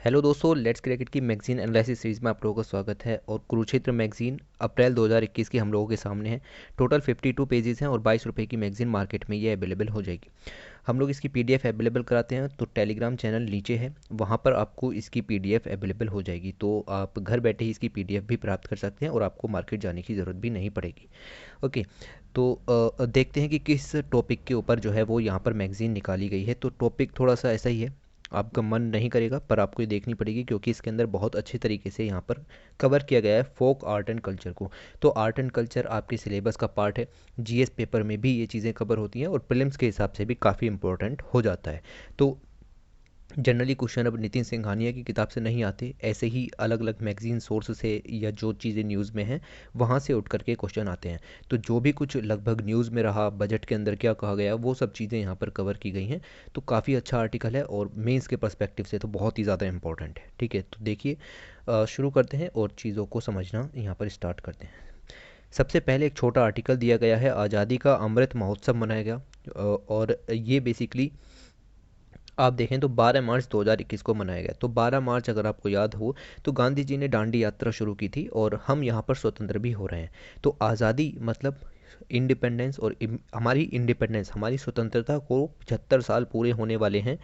Hello दोस्तों, let's cricket की magazine analysis series में आप लोगों का स्वागत है। और कुरुक्षेत्र मैगजीन अप्रैल 2021 की हम लोगों के सामने है। टोटल 52 पेजेस हैं और 22 रुपये की मैगजीन मार्केट में ये अवेलेबल हो जाएगी। हम लोग इसकी पीडीएफ अवेलेबल कराते हैं, तो टेलीग्राम चैनल नीचे है, वहाँ पर आपको इसकी पीडीएफ अवेलेबल हो जाएगी। तो आप घर बैठे ही इसकी पीडीएफ भी प्राप्त कर सकते हैं और आपको मार्केट जाने की ज़रूरत भी नहीं पड़ेगी। ओके। तो देखते हैं कि किस टॉपिक के ऊपर जो है वो यहाँ पर मैगज़ीन निकाली गई है। तो टॉपिक थोड़ा सा ऐसा ही है, आपका मन नहीं करेगा पर आपको ये देखनी पड़ेगी, क्योंकि इसके अंदर बहुत अच्छे तरीके से यहाँ पर कवर किया गया है फोक आर्ट एंड कल्चर को। तो आर्ट एंड कल्चर आपके सिलेबस का पार्ट है, जीएस पेपर में भी ये चीज़ें कवर होती हैं और प्रीलिम्स के हिसाब से भी काफ़ी इंपॉर्टेंट हो जाता है। तो जनरली क्वेश्चन अब नितिन सिंघानिया की किताब से नहीं आते, ऐसे ही अलग अलग मैगजीन सोर्स से या जो चीज़ें न्यूज़ में हैं वहाँ से उठ करके क्वेश्चन आते हैं। तो जो भी कुछ लगभग न्यूज़ में रहा, बजट के अंदर क्या कहा गया, वो सब चीज़ें यहाँ पर कवर की गई हैं। तो काफ़ी अच्छा आर्टिकल है और मेंस के पर्सपेक्टिव से तो बहुत ही ज़्यादा इंपॉर्टेंट है। ठीक है, तो देखिए शुरू करते हैं और चीज़ों को समझना यहाँ पर स्टार्ट करते हैं। सबसे पहले एक छोटा आर्टिकल दिया गया है, आज़ादी का अमृत महोत्सव मनाया गया। और ये बेसिकली आप देखें तो 12 मार्च 2021 को मनाया गया। तो 12 मार्च अगर आपको याद हो तो गांधी जी ने दांडी यात्रा शुरू की थी और हम यहाँ पर स्वतंत्र भी हो रहे हैं। तो आज़ादी मतलब इंडिपेंडेंस, और हमारी इंडिपेंडेंस, हमारी स्वतंत्रता को 75 साल पूरे होने वाले हैं।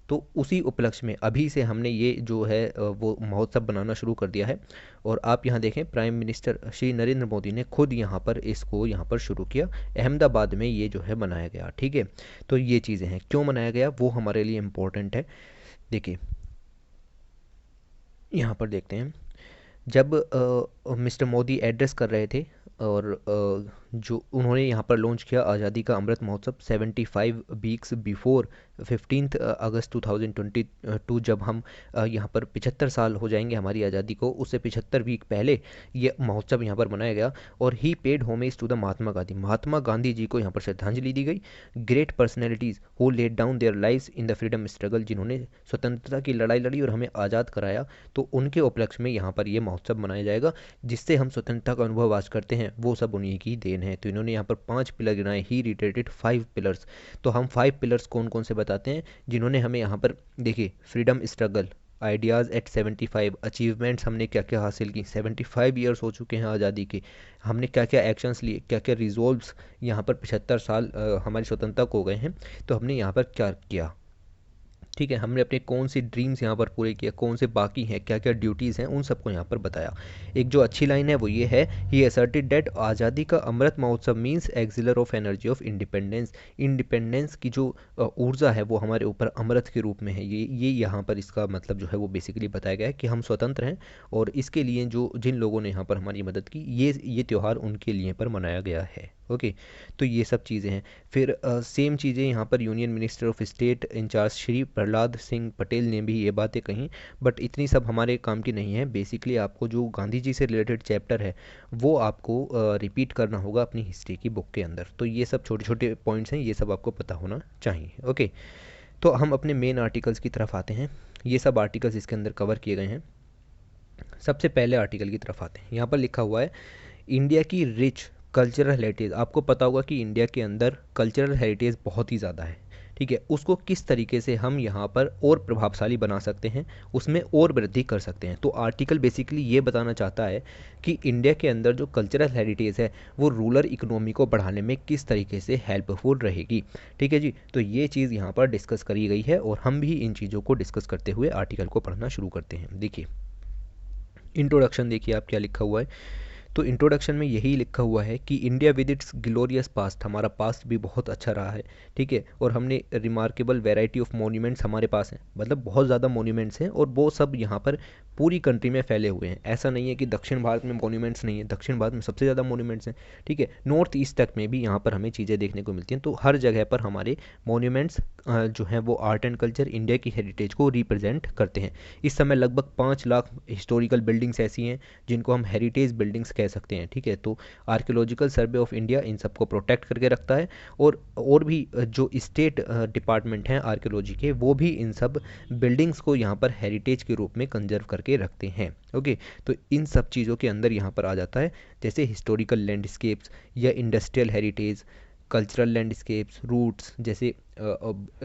तो उसी उपलक्ष्य में अभी से हमने ये जो है वो महोत्सव बनाना शुरू कर दिया है। और आप यहाँ देखें, प्राइम मिनिस्टर श्री नरेंद्र मोदी ने खुद यहाँ पर इसको यहाँ पर शुरू किया। अहमदाबाद में ये जो है मनाया गया। ठीक है, तो ये चीज़ें हैं, क्यों मनाया गया वो हमारे लिए इम्पोर्टेंट है। देखिए यहाँ पर देखते हैं, जब मिस्टर मोदी एड्रेस कर रहे थे और जो उन्होंने यहाँ पर लॉन्च किया आज़ादी का अमृत महोत्सव 75 वीक्स बिफोर 15 अगस्त 2022, जब हम यहाँ पर 75 साल हो जाएंगे हमारी आज़ादी को, उससे 75 वीक पहले ये महोत्सव यहाँ पर मनाया गया। और ही paid homage to the Mahatma Gandhi, Mahatma Gandhi ji को यहाँ पर श्रद्धांजलि दी गई। Great personalities who laid down their lives in the freedom struggle, जिन्होंने स्वतंत्रता की लड़ाई लड़ी और हमें आज़ाद कराया, तो उनके उपलक्ष्य में यहाँ पर ये महोत्सव मनाया जाएगा। जिससे हम स्वतंत्रता का अनुभव आज करते हैं वो सब उन्हीं की देन है। तो इन्होंने यहाँ पर 5 पिलर गिनाए, ही रिटेटेड 5 पिलर्स। तो हम 5 पिलर्स कौन कौन से बताते हैं जिन्होंने हमें यहाँ पर, देखिए, freedom struggle, ideas at 75, achievements हमने क्या क्या हासिल की, 75 ईयर्स हो चुके हैं आज़ादी के, हमने क्या क्या एक्शंस लिए, क्या क्या रिजोल्व्स, यहाँ पर 75 साल हमारी स्वतंत्रता को हो गए हैं, तो हमने यहाँ पर क्या किया। ठीक है, हमने अपने कौन से ड्रीम्स यहाँ पर पूरे किए, कौन से बाकी हैं, क्या क्या ड्यूटीज़ हैं, उन सबको यहाँ पर बताया। एक जो अच्छी लाइन है वो ये है, ही असर्टेड डेट आज़ादी का Amrit Mahotsav means एक्सिलर of energy of independence. Independence की जो ऊर्जा है वो हमारे ऊपर अमृत के रूप में है। ये यहाँ पर इसका मतलब जो है वो बेसिकली बताया गया है कि हम स्वतंत्र हैं और इसके लिए जो जिन लोगों ने यहाँ पर हमारी मदद की, ये त्यौहार उनके लिए पर मनाया गया है। ओके, तो ये सब चीज़ें हैं। फिर सेम चीज़ें यहाँ पर union minister of state incharge Shri Prahlad Singh Patel ने भी ये बातें कहीं, बट इतनी सब हमारे काम की नहीं है। बेसिकली आपको जो गांधी जी से रिलेटेड चैप्टर है वो आपको रिपीट करना होगा अपनी हिस्ट्री की बुक के अंदर। तो ये सब छोटे छोटे पॉइंट्स हैं, ये सब आपको पता होना चाहिए। ओके, तो हम अपने मेन आर्टिकल्स की तरफ आते हैं। ये सब आर्टिकल्स इसके अंदर कवर किए गए हैं। सबसे पहले आर्टिकल की तरफ आते हैं, यहाँ पर लिखा हुआ है इंडिया की रिच कल्चरल हेरिटेज। आपको पता होगा कि इंडिया के अंदर कल्चरल हेरिटेज बहुत ही ज़्यादा है। ठीक है, उसको किस तरीके से हम यहाँ पर और प्रभावशाली बना सकते हैं, उसमें और वृद्धि कर सकते हैं। तो आर्टिकल बेसिकली ये बताना चाहता है कि इंडिया के अंदर जो कल्चरल हेरिटेज है वो रूरल इकोनॉमी को बढ़ाने में किस तरीके से हेल्पफुल रहेगी। ठीक है जी, तो ये चीज़ यहाँ पर डिस्कस करी गई है और हम भी इन चीज़ों को डिस्कस करते हुए आर्टिकल को पढ़ना शुरू करते हैं। देखिए इंट्रोडक्शन, देखिए आप क्या लिखा हुआ है। तो इंट्रोडक्शन में यही लिखा हुआ है कि India with its glorious past, हमारा पास्ट भी बहुत अच्छा रहा है। ठीक है, और हमने रिमार्केबल वैरायटी ऑफ मोन्यूमेंट्स हमारे पास हैं, मतलब बहुत ज़्यादा मोन्यूमेंट्स हैं और वो सब यहाँ पर पूरी कंट्री में फैले हुए हैं। ऐसा नहीं है कि दक्षिण भारत में मोन्यूमेंट्स नहीं है, दक्षिण भारत में सबसे ज़्यादा मोन्यूमेंट्स हैं। ठीक है, नॉर्थ ईस्ट तक में भी यहाँ पर हमें चीज़ें देखने को मिलती हैं। तो हर जगह पर हमारे मोन्यूमेंट्स जो हैं वो आर्ट एंड कल्चर, इंडिया की हेरिटेज को रिप्रेजेंट करते हैं। इस समय लगभग 5 लाख हिस्टोरिकल बिल्डिंग्स ऐसी हैं जिनको हम हेरिटेज बिल्डिंग्स कह सकते हैं। ठीक है, तो archaeological survey of India in सबको प्रोटेक्ट करके रखता है और भी जो स्टेट डिपार्टमेंट हैं आर्कियोलॉजी के, वो भी इन सब बिल्डिंग्स को यहाँ पर हेरिटेज के रूप में कंजर्व करके रखते हैं। ओके, तो इन सब चीज़ों के अंदर यहाँ पर आ जाता है जैसे हिस्टोरिकल लैंडस्केप्स या industrial heritage, cultural landscapes, routes जैसे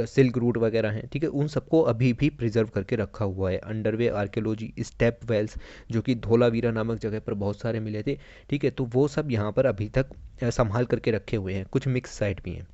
सिल्क रूट वगैरह हैं, ठीक है, उन सबको अभी भी प्रिजर्व करके रखा हुआ है। अंडरवे आर्कियोलॉजी, स्टेप वेल्स जो कि धोलावीरा नामक जगह पर बहुत सारे मिले थे, ठीक है, तो वो सब यहाँ पर अभी तक संभाल करके रखे हुए हैं। कुछ मिक्स साइट भी हैं।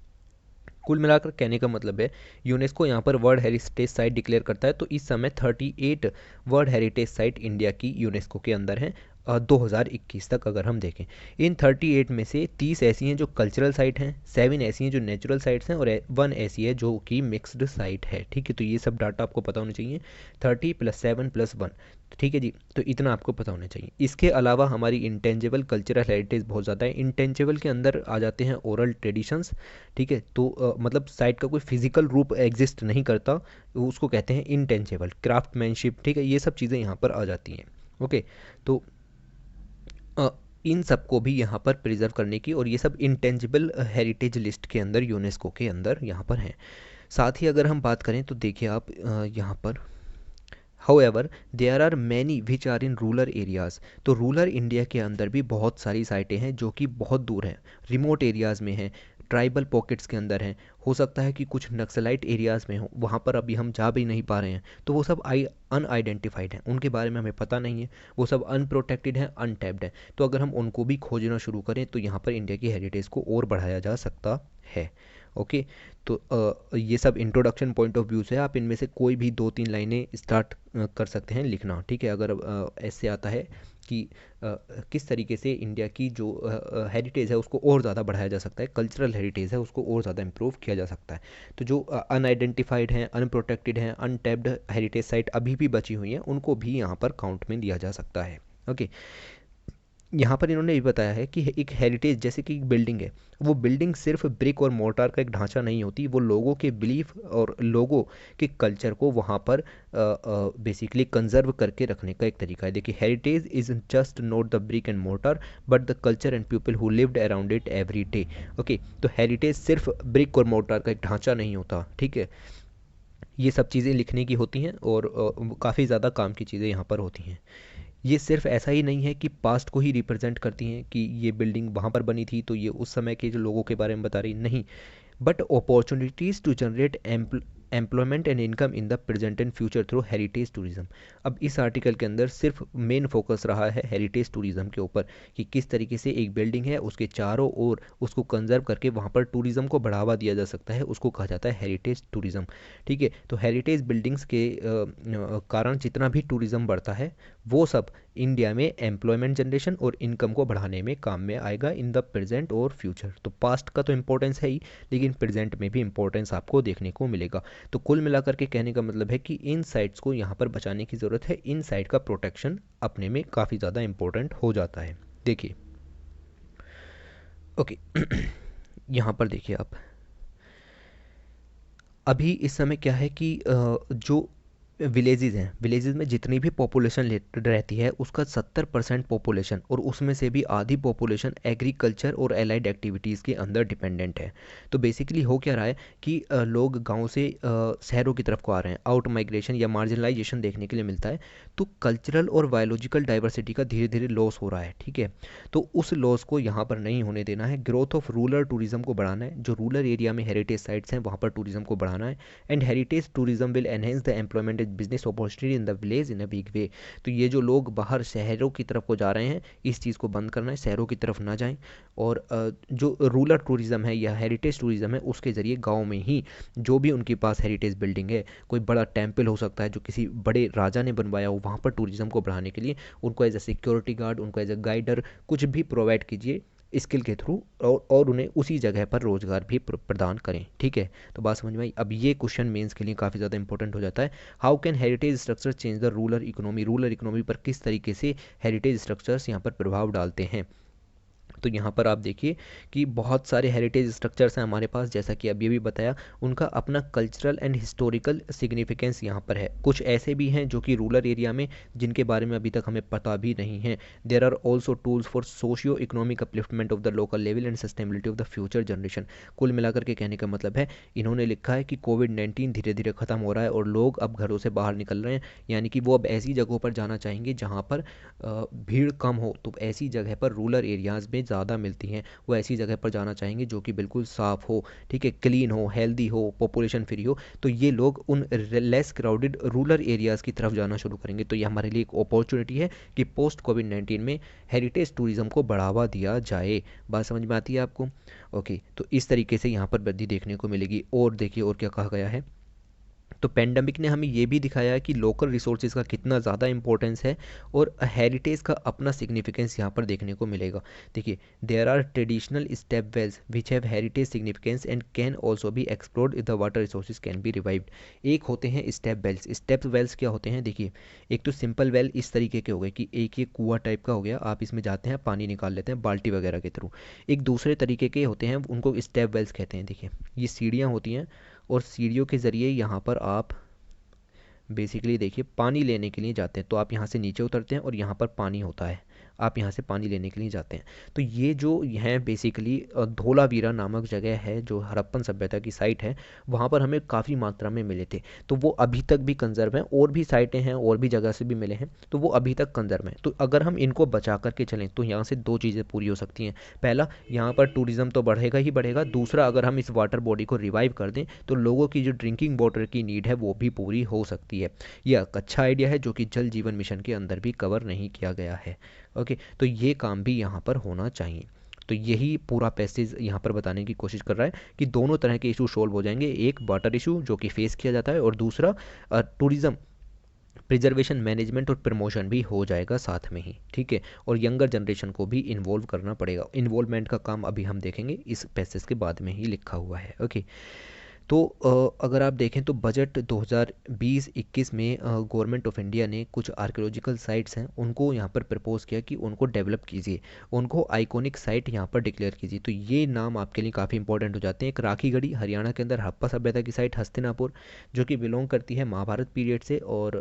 कुल मिलाकर कहने का मतलब है, यूनेस्को यहाँ पर वर्ल्ड हेरिटेज साइट डिक्लेयर करता है, तो इस समय 38 वर्ल्ड हेरिटेज साइट इंडिया की यूनेस्को के अंदर हैं 2021 तक अगर हम देखें। इन 38 में से 30 ऐसी हैं जो कल्चरल साइट हैं, 7 ऐसी हैं जो नेचुरल साइट्स हैं, और 1 ऐसी है जो कि मिक्स्ड साइट है, ठीक है। तो ये सब डाटा आपको पता होना चाहिए, 30 + 7 + 1, ठीक है जी। तो इतना आपको पता होना चाहिए। इसके अलावा हमारी इंटेंजिबल कल्चरल हेरिटेज बहुत ज़्यादा है। इंटेंजिबल के अंदर आ जाते हैं ओरल ट्रेडिशंस, ठीक है, तो मतलब साइट का कोई फिजिकल रूप एग्जिस्ट नहीं करता, उसको कहते हैं इंटेंजिबल। क्राफ्टमैनशिप, ठीक है, ये सब चीज़ें यहाँ पर आ जाती हैं। ओके, तो अ, इन सबको भी यहाँ पर प्रिजर्व करने की, और ये सब इंटेंजिबल हेरिटेज लिस्ट के अंदर, यूनेस्को के अंदर यहाँ पर हैं। साथ ही अगर हम बात करें तो देखिए आप यहाँ पर however there are many which are in rural areas, तो रूरल इंडिया के अंदर भी बहुत सारी साइटें हैं जो कि बहुत दूर हैं, रिमोट एरियाज़ में हैं, ट्राइबल पॉकेट्स के अंदर हैं। हो सकता है कि कुछ नक्सलाइट एरियाज़ में हो, वहाँ पर अभी हम जा भी नहीं पा रहे हैं, तो वो सब अनआइडेंटिफाइड हैं, उनके बारे में हमें पता नहीं है, वो सब अनप्रोटेक्टेड हैं, अनटैप्ड हैं। तो अगर हम उनको भी खोजना शुरू करें तो यहाँ पर इंडिया की हेरिटेज को और बढ़ाया जा सकता है। ओके, तो ये सब इंट्रोडक्शन पॉइंट ऑफ व्यू से है, आप इनमें से कोई भी 2-3 लाइनें स्टार्ट कर सकते हैं लिखना, ठीक है। अगर ऐसे आता है कि किस तरीके से इंडिया की जो हेरिटेज है उसको और ज़्यादा बढ़ाया जा सकता है, कल्चरल हेरिटेज है उसको और ज़्यादा इम्प्रूव किया जा सकता है। तो जो अनआइडेंटिफाइड हैं, अनप्रोटेक्टेड हैं, अनटैप्ड हेरिटेज साइट अभी भी बची हुई हैं, उनको भी यहाँ पर काउंट में लिया जा सकता है। ओके, यहाँ पर इन्होंने ये बताया है कि एक हेरिटेज जैसे कि एक बिल्डिंग है, वो बिल्डिंग सिर्फ ब्रिक और मोर्टार का एक ढांचा नहीं होती, वो लोगों के बिलीफ और लोगों के कल्चर को वहाँ पर बेसिकली कंजर्व करके रखने का एक तरीका है। देखिए, heritage is just not the brick and mortar but the culture and people who lived around it every day. Okay, तो हेरिटेज सिर्फ ब्रिक और मोर्टार का एक ढांचा नहीं होता, ठीक है, ये सब चीज़ें लिखने की होती हैं, और काफ़ी ज़्यादा काम की चीज़ें यहाँ पर होती हैं। ये सिर्फ ऐसा ही नहीं है कि पास्ट को ही रिप्रेजेंट करती हैं कि ये बिल्डिंग वहाँ पर बनी थी तो ये उस समय के जो लोगों के बारे में बता रही, नहीं, but opportunities to generate employment and income in the present and future through heritage tourism. अब इस आर्टिकल के अंदर सिर्फ मेन फोकस रहा है हेरिटेज टूरिज्म के ऊपर, कि किस तरीके से एक बिल्डिंग है उसके चारों ओर उसको कंजर्व करके वहाँ पर टूरिज्म को बढ़ावा दिया जा सकता है, उसको कहा जाता है हेरिटेज टूरिज्म, ठीक है। तो हेरिटेज बिल्डिंग्स के कारण जितना भी टूरिज्म बढ़ता है, वो सब इंडिया में एम्प्लॉयमेंट जनरेशन और इनकम को बढ़ाने में काम में आएगा इन द प्रेजेंट और फ्यूचर। तो पास्ट का तो इम्पोर्टेंस है ही, लेकिन प्रेजेंट में भी इम्पोर्टेंस आपको देखने को मिलेगा। तो कुल मिलाकर के कहने का मतलब है कि इन साइट्स को यहाँ पर बचाने की ज़रूरत है, इन साइट का प्रोटेक्शन अपने में काफ़ी ज़्यादा इम्पोर्टेंट हो जाता है। देखिए, ओके यहाँ पर देखिए आप, अभी इस समय क्या है कि जो विलेजेस हैं, विलेजेस में जितनी भी पॉपुलेशन रहती है उसका 70% पॉपुलेशन, और उसमें से भी आधी पॉपुलेशन एग्रीकल्चर और एलाइड एक्टिविटीज़ के अंदर डिपेंडेंट है। तो बेसिकली हो क्या रहा है कि लोग गांव से शहरों की तरफ को आ रहे हैं, आउट माइग्रेशन या मार्जिनलाइजेशन देखने के लिए मिलता है। तो कल्चरल और बायोलॉजिकल डाइवर्सिटी का धीरे धीरे लॉस हो रहा है, ठीक है। तो उस लॉस को यहाँ पर नहीं होने देना है, ग्रोथ ऑफ रूरल टूरिज्म को बढ़ाना है, जो रूरल एरिया में हेरिटेज साइट्स हैं वहाँ पर टूरिज्म को बढ़ाना है। And heritage tourism will enhance the employment business opportunity in the village in a big way. तो ये जो लोग बाहर शहरों की तरफ को जा रहे हैं, इस चीज़ को बंद करना है, शहरों की तरफ ना जाएं, और जो रूरल टूरिज्म है या हेरिटेज टूरिज्म है उसके ज़रिए गांव में ही जो भी उनके पास हेरिटेज बिल्डिंग है, कोई बड़ा टेम्पल हो सकता है जो किसी बड़े राजा ने बनवाया हो, वहाँ पर टूरिज्म को बढ़ाने के लिए उनको एज ए सिक्योरिटी गार्ड, उनको एज ए गाइडर कुछ भी प्रोवाइड कीजिए स्किल के थ्रू, और उन्हें उसी जगह पर रोज़गार भी प्रदान करें, ठीक है। तो बात समझ में आई। अब ये क्वेश्चन मेंस के लिए काफ़ी ज़्यादा इंपॉर्टेंट हो जाता है, how can heritage structure change the rural economy, rural economy पर किस तरीके से हेरिटेज स्ट्रक्चर्स यहाँ पर प्रभाव डालते हैं। तो यहाँ पर आप देखिए कि बहुत सारे हेरिटेज स्ट्रक्चर्स हैं हमारे पास, जैसा कि अभी भी बताया, उनका अपना कल्चरल एंड हिस्टोरिकल सिग्निफिकेंस यहाँ पर है। कुछ ऐसे भी हैं जो कि रूरल एरिया में जिनके बारे में अभी तक हमें पता भी नहीं है। There are also tools for socio economic upliftment of the local level and sustainability of the future generation. कुल मिलाकर के कहने का मतलब है, इन्होंने लिखा है कि कोविड-19 धीरे धीरे ख़त्म हो रहा है और लोग अब घरों से बाहर निकल रहे हैं, यानी कि वो अब ऐसी जगहों पर जाना चाहेंगे जहाँ पर भीड़ कम हो। तो ऐसी जगह पर रूरल एरियाज़ में ज़्यादा मिलती हैं, वो ऐसी जगह पर जाना चाहेंगे जो कि बिल्कुल साफ़ हो, ठीक है, क्लीन हो, हेल्दी हो, पॉपुलेशन फ्री हो। तो ये लोग उन लेस क्राउडेड रूरल एरियाज़ की तरफ जाना शुरू करेंगे। तो ये हमारे लिए एक अपॉर्चुनिटी है कि पोस्ट कोविड-19 में हेरिटेज टूरिज़्म को बढ़ावा दिया जाए। बात समझ में आती है आपको? ओके, तो इस तरीके से यहाँ पर वृद्धि देखने को मिलेगी। और देखिए और क्या कहा गया है, तो पेंडेमिक ने हमें ये भी दिखाया है कि लोकल रिसोर्सेज का कितना ज़्यादा इंपॉर्टेंस है और हेरिटेज का अपना सिग्निफिकेंस यहाँ पर देखने को मिलेगा। देखिए, there are traditional step wells which have heritage significance and can also be explored if the water resources can be revived. एक होते हैं स्टेप वेल्स। स्टेप वेल्स क्या होते हैं? देखिए, एक तो सिंपल वेल इस तरीके के हो गए कि एक ये कुआं टाइप का हो गया, आप इसमें जाते हैं, पानी निकाल लेते हैं बाल्टी वगैरह के थ्रू। एक दूसरे तरीके के होते हैं, उनको स्टेप वेल्स कहते हैं। देखिए, ये सीढ़ियाँ होती हैं और सीढ़ियों के ज़रिए यहाँ पर आप बेसिकली देखिए पानी लेने के लिए जाते हैं। तो आप यहाँ से नीचे उतरते हैं और यहाँ पर पानी होता है, आप यहाँ से पानी लेने के लिए जाते हैं। तो ये जो हैं बेसिकली धोलावीरा नामक जगह है जो हड़प्पन सभ्यता की साइट है, वहाँ पर हमें काफ़ी मात्रा में मिले थे। तो वो अभी तक भी कंजर्व हैं, और भी साइटें हैं और भी जगह से भी मिले हैं, तो वो अभी तक कंजर्व हैं। तो अगर हम इनको बचा करके चलें तो यहाँ से दो चीज़ें पूरी हो सकती हैं। पहला, यहाँ पर टूरिज़्म तो बढ़ेगा ही बढ़ेगा। दूसरा, अगर हम इस वाटर बॉडी को रिवाइव कर दें तो लोगों की जो ड्रिंकिंग वाटर की नीड है वो भी पूरी हो सकती है। यह एक अच्छा आइडिया है जो कि जल जीवन मिशन के अंदर भी कवर नहीं किया गया है। ओके, तो ये काम भी यहाँ पर होना चाहिए। तो यही पूरा पैसेज यहाँ पर बताने की कोशिश कर रहा है कि दोनों तरह के इशू सॉल्व हो जाएंगे। एक वाटर इशू जो कि फेस किया जाता है, और दूसरा टूरिज़्म प्रिजर्वेशन मैनेजमेंट और प्रमोशन भी हो जाएगा साथ में ही, ठीक है। और यंगर जनरेशन को भी इन्वॉल्व करना पड़ेगा। इन्वॉल्वमेंट का काम अभी हम देखेंगे, इस पैसेज के बाद में ही लिखा हुआ है। ओके, तो अगर आप देखें तो बजट 2020-21 में गवर्नमेंट ऑफ इंडिया ने कुछ आर्कियोलॉजिकल साइट्स हैं उनको यहाँ पर प्रपोज किया कि उनको डेवलप कीजिए, उनको आइकॉनिक साइट यहाँ पर डिक्लेयर कीजिए। तो ये नाम आपके लिए काफ़ी इंपॉर्टेंट हो जाते हैं। एक राखीगढ़ी हरियाणा के अंदर हड़प्पा सभ्यता की साइट, हस्तिनापुर जो कि बिलोंग करती है महाभारत पीरियड से और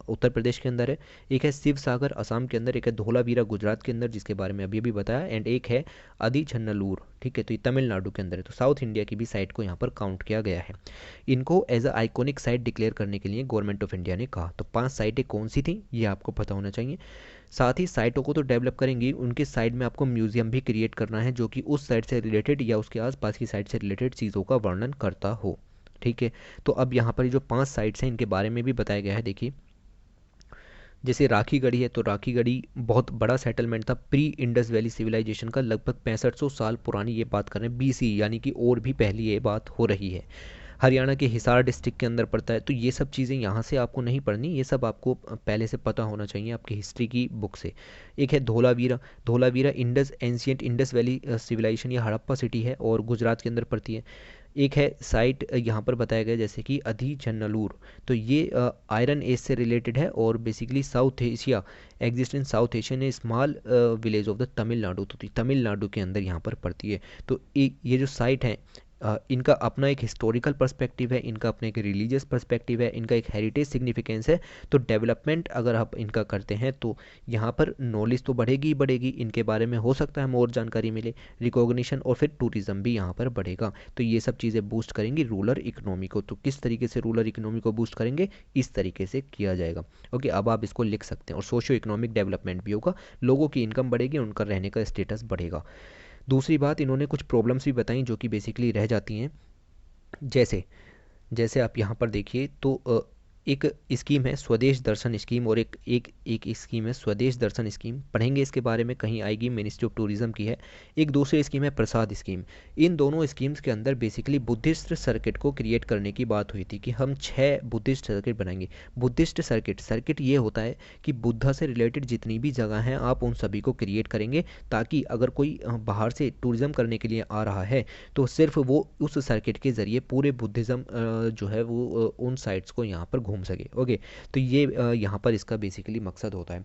उत्तर प्रदेश के अंदर है। एक है शिव सागर असम के अंदर, एक है धोलावीरा गुजरात के अंदर जिसके बारे में अभी अभी बताया, एंड एक है अदिचन्नलूर, ठीक है, तो ये तमिलनाडु के अंदर है। तो साउथ इंडिया की भी साइट को यहाँ पर काउंट किया गया है। इनको as a iconic site declare करने के लिए गवर्नमेंट ऑफ इंडिया ने कहा। तो 5 साइटें कौन सी थी ये आपको पता होना चाहिए। साथ ही साइटों को तो डेवलप करेंगी, उनके साइड में आपको म्यूजियम भी क्रिएट करना है जो कि उस साइट से रिलेटेड या उसके आसपास की साइट से रिलेटेड चीज़ों का वर्णन करता हो, ठीक है। तो अब यहाँ पर जो 5 साइट्स हैं इनके बारे में भी बताया गया है। देखिए, जैसे राखीगढ़ी है, तो राखीगढ़ी बहुत बड़ा सेटलमेंट था प्री इंडस वैली सिविलाइजेशन का, लगभग 6500 साल पुरानी ये बात कर रहे हैं, BC, यानी कि और भी पहली ये बात हो रही है। हरियाणा के हिसार डिस्ट्रिक्ट के अंदर पड़ता है। तो ये सब चीज़ें यहाँ से आपको नहीं पढ़नी, ये सब आपको पहले से पता होना चाहिए आपकी हिस्ट्री की बुक से। एक है Dholavira. Dholavira Indus ancient Indus valley civilisation या हड़प्पा सिटी है और गुजरात के अंदर पड़ती है। एक है साइट यहाँ पर बताया गया जैसे कि अधीचन्नलूर, तो ये आयरन एज से रिलेटेड है और basically South Asia exist in South Asia ने small village of the Tamil Nadu, तो तमिलनाडु के अंदर यहाँ पर पड़ती है। तो ये जो साइट है इनका अपना एक हिस्टोरिकल पर्सपेक्टिव है, इनका अपना एक रिलीजियस पर्सपेक्टिव है, इनका एक हेरिटेज सिग्निफिकेंस है। तो डेवलपमेंट अगर आप इनका करते हैं तो यहाँ पर नॉलेज तो बढ़ेगी ही बढ़ेगी, इनके बारे में हो सकता है हमें और जानकारी मिले, रिकॉग्निशन और फिर टूरिज़्म भी यहाँ पर बढ़ेगा। तो ये सब चीज़ें बूस्ट करेंगी रूरल इकोनॉमी को। तो किस तरीके से रूरल इकोनॉमी को बूस्ट करेंगे, इस तरीके से किया जाएगा। ओके, अब आप इसको लिख सकते हैं। और सोशियो इकोनॉमिक डेवलपमेंट भी होगा, लोगों की इनकम बढ़ेगी, उनका रहने का स्टेटस बढ़ेगा। दूसरी बात, इन्होंने कुछ प्रॉब्लम्स भी बताई जो कि बेसिकली रह जाती हैं। जैसे जैसे आप यहाँ पर देखिए तो एक स्कीम है स्वदेश दर्शन स्कीम और एक स्कीम है स्वदेश दर्शन स्कीम, पढ़ेंगे इसके बारे में, कहीं आएगी, मिनिस्ट्री ऑफ टूरिज्म की है। एक दूसरी स्कीम है प्रसाद स्कीम। इन दोनों स्कीम्स के अंदर बेसिकली बुद्धिस्ट सर्किट को क्रिएट करने की बात हुई थी कि हम 6 बुद्धिस्ट सर्किट बनाएंगे। बुद्धिस्ट सर्किट ये होता है कि बुद्धा से रिलेटेड जितनी भी जगह हैं आप उन सभी को क्रिएट करेंगे, ताकि अगर कोई बाहर से टूरिज्म करने के लिए आ रहा है तो सिर्फ वो उस सर्किट के ज़रिए पूरे बुद्धिज़्म जो है वो उन साइट्स को यहाँ पर घूम सके। ओके, तो ये यहाँ पर इसका बेसिकली मकसद होता है।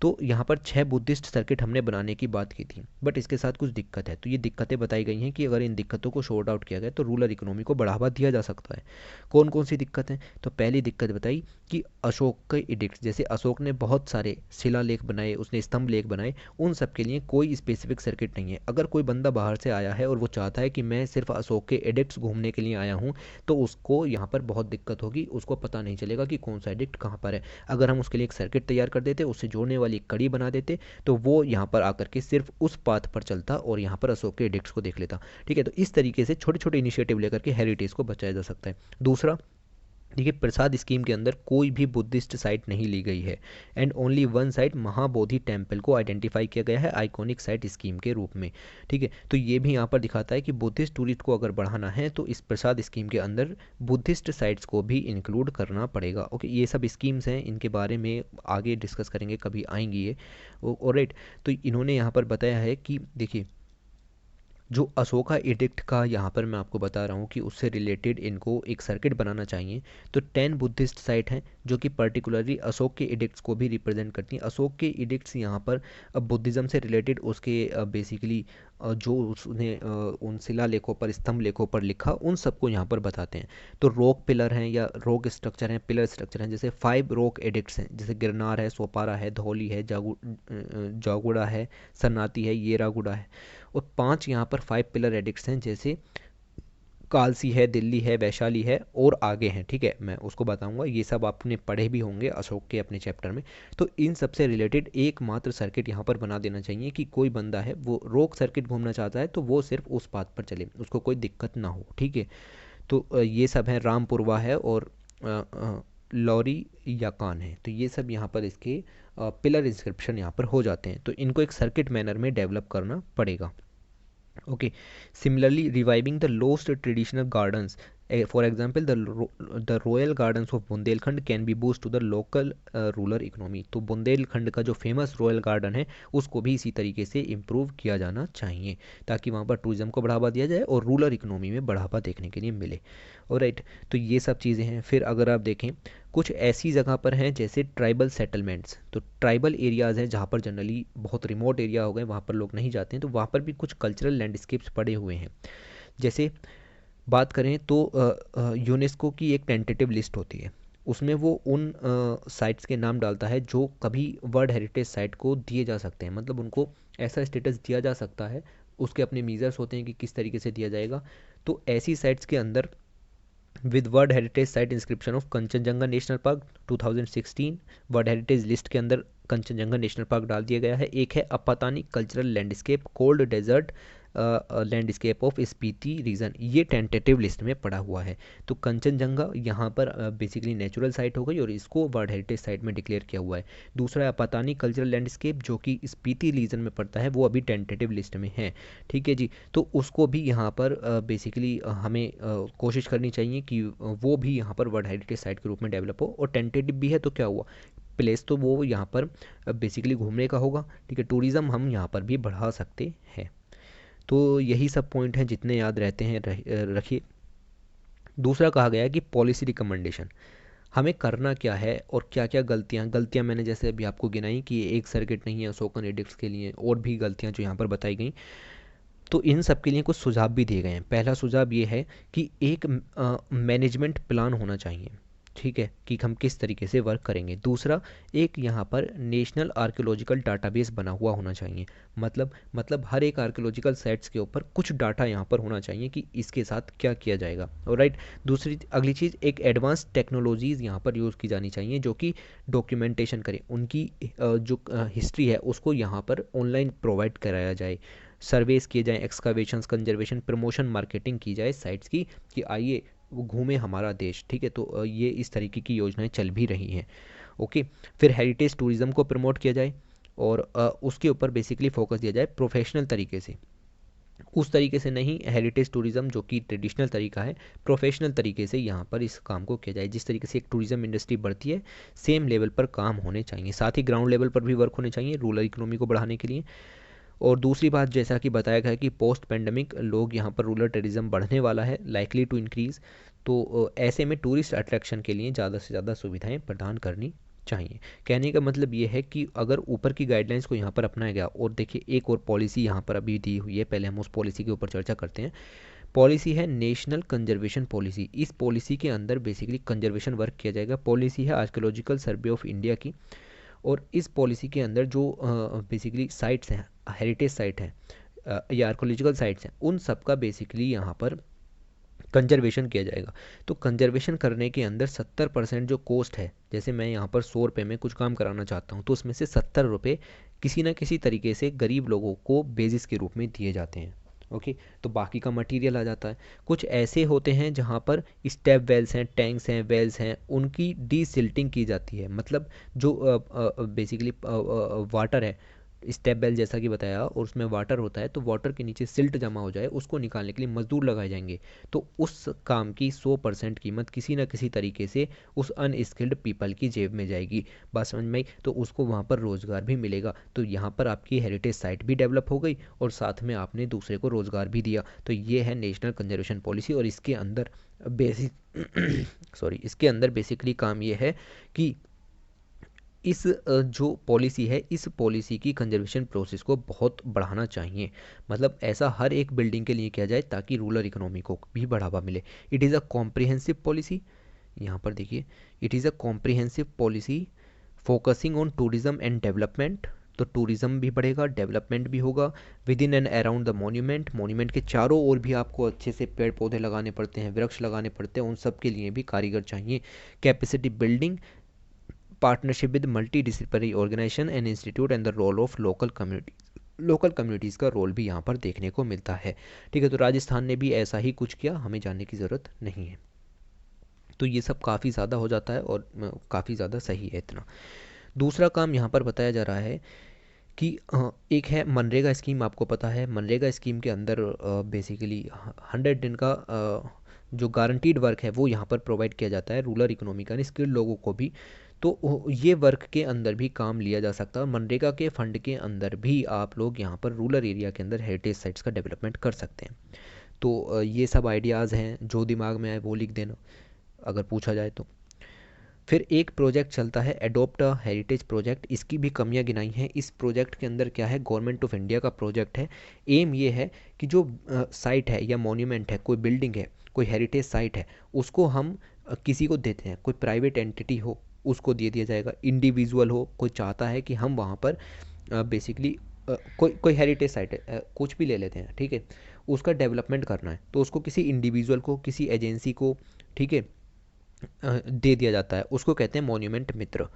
तो यहाँ पर 6 बुद्धिस्ट सर्किट हमने बनाने की बात की थी, बट इसके साथ कुछ दिक्कत है। तो ये दिक्कतें बताई गई हैं कि अगर इन दिक्कतों को शॉर्ट आउट किया गया तो रूरल इकोनॉमी को बढ़ावा दिया जा सकता है। कौन कौन सी दिक्कत है? तो पहली दिक्कत बताई कि अशोक के एडिक्ट्स, जैसे अशोक ने बहुत सारे शिलालेख बनाए, उसने स्तंभ लेख बनाए, उन सब के लिए कोई स्पेसिफिक सर्किट नहीं है। अगर कोई बंदा बाहर से आया है और वो चाहता है कि मैं सिर्फ अशोक के एडिक्ट्स घूमने के लिए आया हूँ, तो उसको यहाँ पर बहुत दिक्कत होगी, उसको पता नहीं चलेगा कि कौन सा एडिक्ट कहाँ पर है। अगर हम उसके लिए एक सर्किट तैयार कर देते, उससे जोड़ने वाली एक कड़ी बना देते, तो वो यहाँ पर आकर के सिर्फ उस पाथ पर चलता और यहाँ पर अशोक के एडिक्ट्स को देख लेता। ठीक है, तो इस तरीके से छोटे छोटे इनिशिएटिव लेकर के हेरिटेज को बचाया जा सकता है। दूसरा, देखिए प्रसाद स्कीम के अंदर कोई भी बुद्धिस्ट साइट नहीं ली गई है, and only one site Mahabodhi temple को आइडेंटिफाई किया गया है आइकॉनिक साइट स्कीम के रूप में। ठीक है, तो ये भी यहाँ पर दिखाता है कि बुद्धिस्ट टूरिस्ट को अगर बढ़ाना है तो इस प्रसाद स्कीम के अंदर बुद्धिस्ट साइट्स को भी इंक्लूड करना पड़ेगा। ओके, ये सब स्कीम्स हैं, इनके बारे में आगे डिस्कस करेंगे, कभी आएंगी ये। ऑलराइट, तो इन्होंने यहाँ पर बताया है कि देखिए जो अशोका एडिक्ट का यहाँ पर मैं आपको बता रहा हूँ कि उससे रिलेटेड इनको एक सर्किट बनाना चाहिए। तो 10 बुद्धिस्ट साइट हैं जो कि पर्टिकुलरली अशोक के एडिक्ट्स को भी रिप्रेजेंट करती हैं। अशोक के एडिक्ट्स यहाँ पर बुद्धिज़्म से रिलेटेड उसके बेसिकली जो उसने उन शिलालेखों पर, स्तंभ लेखों पर लिखा, उन सबको यहाँ पर बताते हैं। तो रॉक पिलर हैं या रॉक स्ट्रक्चर हैं, पिलर स्ट्रक्चर हैं, जैसे 5 रॉक एडिक्ट्स हैं, जैसे गिरनार है, सोपारा है, धौली है, जागुड़ा है, सरनाती है, येरागुड़ा है। और 5 यहाँ पर 5 पिलर एडिक्ट्स हैं, जैसे कालसी है, दिल्ली है, वैशाली है और आगे हैं। ठीक है, मैं उसको बताऊंगा, ये सब आपने पढ़े भी होंगे अशोक के अपने चैप्टर में। तो इन सब से रिलेटेड एकमात्र सर्किट यहाँ पर बना देना चाहिए कि कोई बंदा है वो रॉक सर्किट घूमना चाहता है तो वो सिर्फ उस पाथ पर चले, उसको कोई दिक्कत ना हो। ठीक है, तो ये सब है, रामपुरवा है और लौरी याकान है। तो ये सब यहाँ पर इसके पिलर इंस्क्रिप्शन यहाँ पर हो जाते हैं, तो इनको एक सर्किट मैनर में डेवलप करना पड़ेगा। Okay, similarly, reviving the lost traditional gardens. For example, the royal gardens of Bundelkhand can be boost to the local rural economy. तो बुंदेलखंड का जो फेमस रॉयल गार्डन है उसको भी इसी तरीके से इम्प्रूव किया जाना चाहिए ताकि वहाँ पर टूरिज्म को बढ़ावा दिया जाए और रूरल इकोनॉमी में बढ़ावा देखने के लिए मिले। ऑलराइट, तो ये सब चीज़ें हैं। फिर अगर आप देखें कुछ ऐसी जगह पर हैं जैसे ट्राइबल सेटलमेंट्स, तो ट्राइबल एरियाज़ हैं जहाँ पर जनरली बहुत रिमोट एरिया हो गए, वहाँ पर लोग नहीं जाते हैं, तो वहाँ पर भी कुछ कल्चरल लैंडस्केप्स पड़े हुए हैं। जैसे बात करें तो यूनेस्को की एक टेंटेटिव लिस्ट होती है, उसमें वो उन साइट्स के नाम डालता है जो कभी वर्ल्ड हेरिटेज साइट को दिए जा सकते हैं, मतलब उनको ऐसा स्टेटस दिया जा सकता है, उसके अपने मीज़र्स होते हैं कि किस तरीके से दिया जाएगा। तो ऐसी साइट्स के अंदर with world heritage site inscription of Kanchenjunga national park 2016 world heritage list के अंदर कंचनजंगा नेशनल पार्क डाल दिया गया है। एक है Apatani cultural landscape cold desert landscape of Spiti region, ये टेंटेटिव लिस्ट में पड़ा हुआ है। तो कंचनजंगा यहाँ पर बेसिकली नेचुरल साइट हो गई और इसको वर्ल्ड हेरिटेज साइट में डिक्लेयर किया हुआ है। दूसरा है अपातानी कल्चरल लैंडस्केप जो कि स्पीति रीजन में पड़ता है, वो अभी टेंटेटिव लिस्ट में है। ठीक है जी, तो उसको भी यहाँ पर बेसिकली हमें कोशिश करनी चाहिए कि वो भी यहाँ पर वर्ल्ड हेरिटेज साइट के रूप में डेवलप हो। और टेंटेटिव भी है तो क्या हुआ, प्लेस तो वो यहाँ पर बेसिकली घूमने का होगा। ठीक है, टूरिज़्म हम यहाँ पर भी बढ़ा सकते हैं। तो यही सब पॉइंट हैं जितने याद रहते हैं रखिए। दूसरा कहा गया है कि पॉलिसी रिकमेंडेशन, हमें करना क्या है और क्या क्या गलतियाँ मैंने जैसे अभी आपको गिनाई कि एक सर्किट नहीं है अशोकन एडिक्ट्स के लिए, और भी गलतियाँ जो यहाँ पर बताई गई, तो इन सब के लिए कुछ सुझाव भी दिए गए हैं। पहला सुझाव ये है कि एक मैनेजमेंट प्लान होना चाहिए, ठीक है, कि हम किस तरीके से वर्क करेंगे। दूसरा, एक यहाँ पर नेशनल आर्कियोलॉजिकल डाटाबेस बना हुआ होना चाहिए, मतलब हर एक आर्कियोलॉजिकल साइट्स के ऊपर कुछ डाटा यहाँ पर होना चाहिए कि इसके साथ क्या किया जाएगा। ऑलराइट, दूसरी अगली चीज़, एक एडवांस टेक्नोलॉजीज़ यहाँ पर यूज़ की जानी चाहिए जो कि डॉक्यूमेंटेशन करें, उनकी जो हिस्ट्री है उसको यहाँ पर ऑनलाइन प्रोवाइड कराया जाए, सर्वेस किए जाएँ, एक्सकावेशंस, कंजर्वेशन, प्रमोशन, मार्केटिंग की जाए साइट्स की कि आइए वो घूमे हमारा देश। ठीक है, तो ये इस तरीके की योजनाएं चल भी रही हैं। ओके, फिर हेरिटेज टूरिज़्म को प्रमोट किया जाए और उसके ऊपर बेसिकली फोकस दिया जाए प्रोफेशनल तरीके से, उस तरीके से नहीं हेरिटेज टूरिज़्म जो कि ट्रेडिशनल तरीका है, प्रोफेशनल तरीके से यहाँ पर इस काम को किया जाए। जिस तरीके से एक टूरिज़्म इंडस्ट्री बढ़ती है सेम लेवल पर काम होने चाहिए, साथ ही ग्राउंड लेवल पर भी वर्क होने चाहिए रूरल इकोनॉमी को बढ़ाने के लिए। और दूसरी बात, जैसा कि बताया गया है कि पोस्ट पेंडेमिक लोग यहाँ पर रूरल टूरिज़्म बढ़ने वाला है, लाइकली टू इंक्रीज़, तो ऐसे में टूरिस्ट अट्रैक्शन के लिए ज़्यादा से ज़्यादा सुविधाएं प्रदान करनी चाहिए। कहने का मतलब ये है कि अगर ऊपर की गाइडलाइंस को यहाँ पर अपनाया गया, और देखिए एक और पॉलिसी यहाँ पर अभी दी हुई है, पहले हम उस पॉलिसी के ऊपर चर्चा करते हैं। पॉलिसी है नेशनल कंजर्वेशन पॉलिसी, इस पॉलिसी के अंदर बेसिकली कंजर्वेशन वर्क किया जाएगा। पॉलिसी है आर्कियोलॉजिकल सर्वे ऑफ इंडिया की, और इस पॉलिसी के अंदर जो बेसिकली साइट्स हैं, हेरिटेज साइट हैं या आर्कोलॉजिकल साइट्स हैं, उन सब का बेसिकली यहाँ पर कंजर्वेशन किया जाएगा। तो कंजर्वेशन करने के अंदर 70% जो कॉस्ट है, जैसे मैं यहाँ पर 100 रुपये में कुछ काम कराना चाहता हूँ तो उसमें से 70 रुपये किसी ना किसी तरीके से गरीब लोगों को बेसिस के रूप में दिए जाते हैं। ओके, तो बाकी का मटेरियल आ जाता है। कुछ ऐसे होते हैं जहाँ पर स्टेप वेल्स हैं, टैंक्स हैं, वेल्स हैं, उनकी डीसिल्टिंग की जाती है। मतलब जो बेसिकली वाटर है, स्टेप वेल जैसा कि बताया, और उसमें वाटर होता है, तो वाटर के नीचे सिल्ट जमा हो जाए उसको निकालने के लिए मजदूर लगाए जाएंगे। तो उस काम की 100% कीमत किसी ना किसी तरीके से उस अनस्किल्ड पीपल की जेब में जाएगी। बात समझ में आई? तो उसको वहाँ पर रोज़गार भी मिलेगा। तो यहाँ पर आपकी हेरिटेज साइट भी डेवलप हो गई और साथ में आपने दूसरे को रोज़गार भी दिया। तो ये है नेशनल कंजर्वेशन पॉलिसी। और इसके अंदर बेसिक सॉरी, इसके अंदर बेसिकली काम ये है कि इस जो पॉलिसी है, इस पॉलिसी की कंजर्वेशन प्रोसेस को बहुत बढ़ाना चाहिए। मतलब ऐसा हर एक बिल्डिंग के लिए किया जाए ताकि रूरल इकोनॉमी को भी बढ़ावा मिले। It is a comprehensive policy. यहाँ पर देखिए, it is a comprehensive policy focusing on tourism and development. तो टूरिज्म भी बढ़ेगा, डेवलपमेंट भी होगा with in and around the monument. Monument के चारों ओर भी आपको अच्छे से पेड़ पौधे लगाने पड़ते हैं, वृक्ष लगाने पड़ते हैं, उन सब के लिए भी कारीगर चाहिए। Capacity building, partnership with multi disciplinary organisation and institute and the role of local community. Local communities का रोल भी यहाँ पर देखने को मिलता है। ठीक है, तो राजस्थान ने भी ऐसा ही कुछ किया, हमें जानने की ज़रूरत नहीं है। तो ये सब काफ़ी ज़्यादा हो जाता है और काफ़ी ज़्यादा सही है इतना। दूसरा काम यहाँ पर बताया जा रहा है कि एक है मनरेगा स्कीम। आपको पता है मनरेगा स्कीम के अंदर बेसिकली 100 दिन का जो गारंटीड वर्क है वो यहाँ पर प्रोवाइड किया जाता है रूरल इकोनॉमी का स्किल्ड लोगों को भी। तो ये वर्क के अंदर भी काम लिया जा सकता है और मनरेगा के फंड के अंदर भी आप लोग यहाँ पर रूरल एरिया के अंदर हेरिटेज साइट्स का डेवलपमेंट कर सकते हैं। तो ये सब आइडियाज़ हैं, जो दिमाग में आए वो लिख देना अगर पूछा जाए तो। फिर एक प्रोजेक्ट चलता है एडोप्ट अ हेरिटेज प्रोजेक्ट। इसकी भी कमियां गिनाई हैं। इस प्रोजेक्ट के अंदर क्या है, गवर्नमेंट ऑफ इंडिया का प्रोजेक्ट है। एम ये है कि जो साइट है या मॉन्यूमेंट है, कोई बिल्डिंग है, कोई हेरिटेज साइट है, उसको हम किसी को देते हैं। कोई प्राइवेट एंटिटी हो उसको दे दिया जाएगा, इंडिविजुअल हो, कोई चाहता है कि हम वहाँ पर बेसिकली कोई कोई हेरिटेज साइट है, कुछ भी ले लेते हैं, ठीक है, उसका डेवलपमेंट करना है तो उसको किसी इंडिविजुअल को, किसी एजेंसी को, ठीक है, दे दिया जाता है। उसको कहते हैं मॉन्यूमेंट मित्र।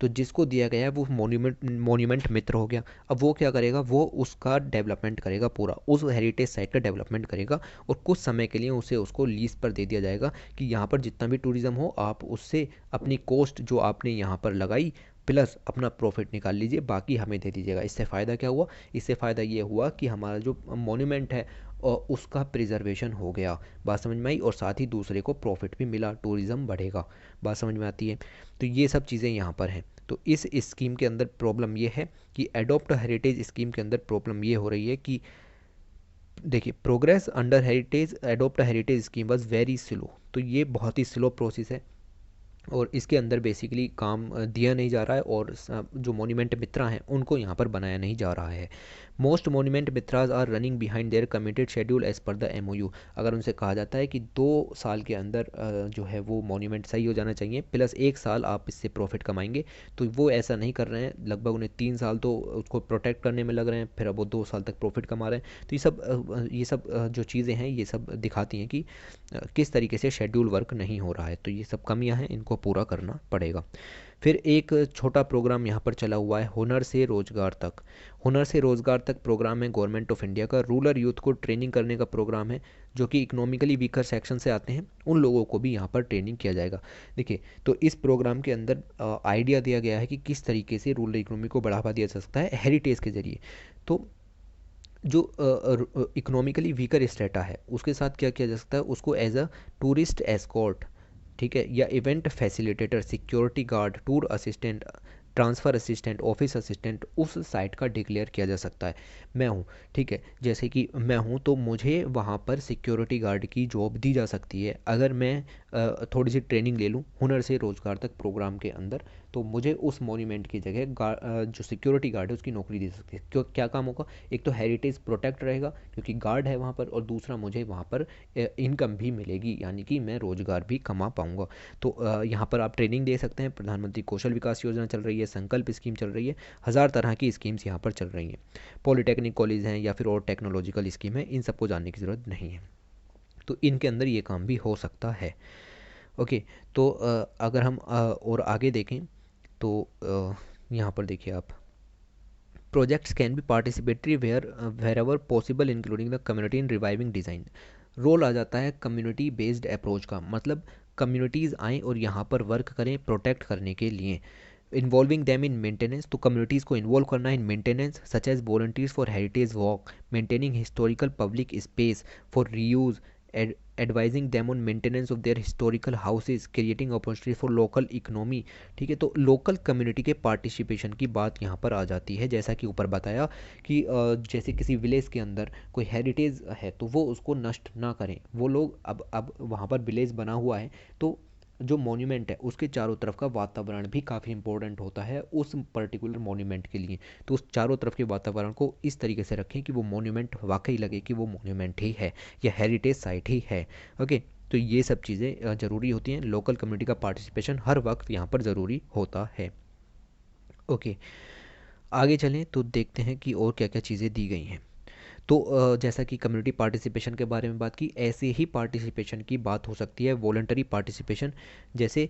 तो जिसको दिया गया है वो मॉन्यूमेंट मित्र हो गया। अब वो क्या करेगा, वो उसका डेवलपमेंट करेगा, पूरा उस हेरिटेज साइट का डेवलपमेंट करेगा और कुछ समय के लिए उसे उसको लीज पर दे दिया जाएगा कि यहाँ पर जितना भी टूरिज्म हो आप उससे अपनी कॉस्ट जो आपने यहाँ पर लगाई प्लस अपना प्रॉफिट निकाल लीजिए, बाकी हमें दे दीजिएगा। इससे फ़ायदा क्या हुआ, इससे फ़ायदा ये हुआ कि हमारा जो मॉन्यूमेंट है और उसका प्रिजर्वेशन हो गया। बात समझ में आई? और साथ ही दूसरे को प्रॉफिट भी मिला, टूरिज़्म बढ़ेगा। बात समझ में आती है? तो ये सब चीज़ें यहाँ पर हैं। तो इस स्कीम के अंदर प्रॉब्लम ये है कि एडॉप्ट हेरिटेज स्कीम के अंदर प्रॉब्लम ये हो रही है कि देखिए, progress under heritage adopt heritage scheme was very slow. तो ये बहुत ही स्लो प्रोसेस है और इसके अंदर बेसिकली काम दिया नहीं जा रहा है और जो मॉन्यूमेंट मित्रा हैं उनको यहाँ पर बनाया नहीं जा रहा है। Most monument mitras are running behind their committed schedule as per the MOU. अगर उनसे कहा जाता है कि 2 साल के अंदर जो है वो मॉन्यूमेंट सही हो जाना चाहिए प्लस 1 साल आप इससे प्रॉफिट कमाएंगे, तो वो ऐसा नहीं कर रहे हैं। लगभग उन्हें 3 साल तो उसको प्रोटेक्ट करने में लग रहे हैं, फिर अब वो 2 साल तक प्रॉफिट कमा रहे हैं। तो ये सब जो चीज़ें हैं ये सब दिखाती हैं कि किस तरीके से शेड्यूल वर्क नहीं हो रहा है। तो ये सब कमियां हैं, इनको पूरा करना पड़ेगा। फिर एक छोटा प्रोग्राम यहाँ पर चला हुआ है, हुनर से रोज़गार तक। हुनर से रोज़गार तक प्रोग्राम है गवर्नमेंट ऑफ इंडिया का। रूरल यूथ को ट्रेनिंग करने का प्रोग्राम है, जो कि इकोनॉमिकली वीकर सेक्शन से आते हैं उन लोगों को भी यहाँ पर ट्रेनिंग किया जाएगा। देखिए, तो इस प्रोग्राम के अंदर आइडिया दिया गया है कि किस तरीके से रूरल इकोनॉमी को बढ़ावा दिया जा सकता है हेरिटेज के ज़रिए। तो जो इकोनॉमिकली वीकर स्टेटा है उसके साथ क्या किया जा सकता है, उसको एज अ टूरिस्ट एस्कॉर्ट, ठीक है, या event facilitator, security guard, tour assistant, transfer assistant, office assistant उस साइट का डिक्लेयर किया जा सकता है। मैं हूँ, ठीक है, जैसे कि मैं हूँ तो मुझे वहाँ पर सिक्योरिटी गार्ड की जॉब दी जा सकती है। अगर मैं थोड़ी सी ट्रेनिंग ले लूँ हुनर से रोज़गार तक प्रोग्राम के अंदर, तो मुझे उस मॉन्यूमेंट की जगह जो सिक्योरिटी गार्ड है उसकी नौकरी दे सकती है। क्यों, क्या काम होगा, एक तो हेरिटेज प्रोटेक्ट रहेगा क्योंकि गार्ड है वहाँ पर, और दूसरा मुझे वहाँ पर इनकम भी मिलेगी, यानी कि मैं रोज़गार भी कमा पाऊँगा। तो यहाँ पर आप ट्रेनिंग दे सकते हैं। प्रधानमंत्री कौशल विकास योजना चल रही है, संकल्प स्कीम चल रही है, हज़ार तरह की स्कीम्स यहाँ पर चल रही हैं। पॉलिटेक्निक कॉलेज हैं या फिर और टेक्नोलॉजिकल स्कीम है, इन सबको जानने की ज़रूरत नहीं है। तो इनके अंदर ये काम भी हो सकता है। ओके, तो अगर हम और आगे देखें तो यहाँ पर देखिए आप, projects can be participatory wherever possible including the community in reviving design. Role आ जाता है कम्युनिटी बेस्ड अप्रोच का, मतलब कम्युनिटीज़ आएँ और यहाँ पर वर्क करें प्रोटेक्ट करने के लिए। इन्वॉल्विंग दैम इन मेंटेनेंस, तो कम्युनिटीज़ को इन्वॉल्व करना in maintenance such as volunteers for heritage walk, maintaining historical public space for reuse, advising them on maintenance of their historical houses, creating opportunity for local economy. ठीक है, तो local community के participation की बात यहाँ पर आ जाती है, जैसा कि ऊपर बताया कि जैसे किसी विलेज के अंदर कोई हेरिटेज है तो वो उसको नष्ट ना करें। वो लोग अब वहाँ पर विलेज बना हुआ है, तो जो मॉन्यूमेंट है उसके चारों तरफ का वातावरण भी काफ़ी इंपॉर्टेंट होता है उस पर्टिकुलर मॉन्यूमेंट के लिए। तो उस चारों तरफ के वातावरण को इस तरीके से रखें कि वो मॉन्यूमेंट वाकई लगे कि वो मॉन्यूमेंट ही है या हेरिटेज साइट ही है। ओके, तो ये सब चीज़ें ज़रूरी होती हैं। लोकल कम्युनिटी का पार्टिसिपेशन हर वक्त यहाँ पर ज़रूरी होता है। ओके, आगे चलें तो देखते हैं कि और क्या क्या चीज़ें दी गई हैं। तो जैसा कि कम्युनिटी पार्टिसिपेशन के बारे में बात की, ऐसे ही पार्टिसिपेशन की बात हो सकती है वॉलंटरी पार्टिसिपेशन। जैसे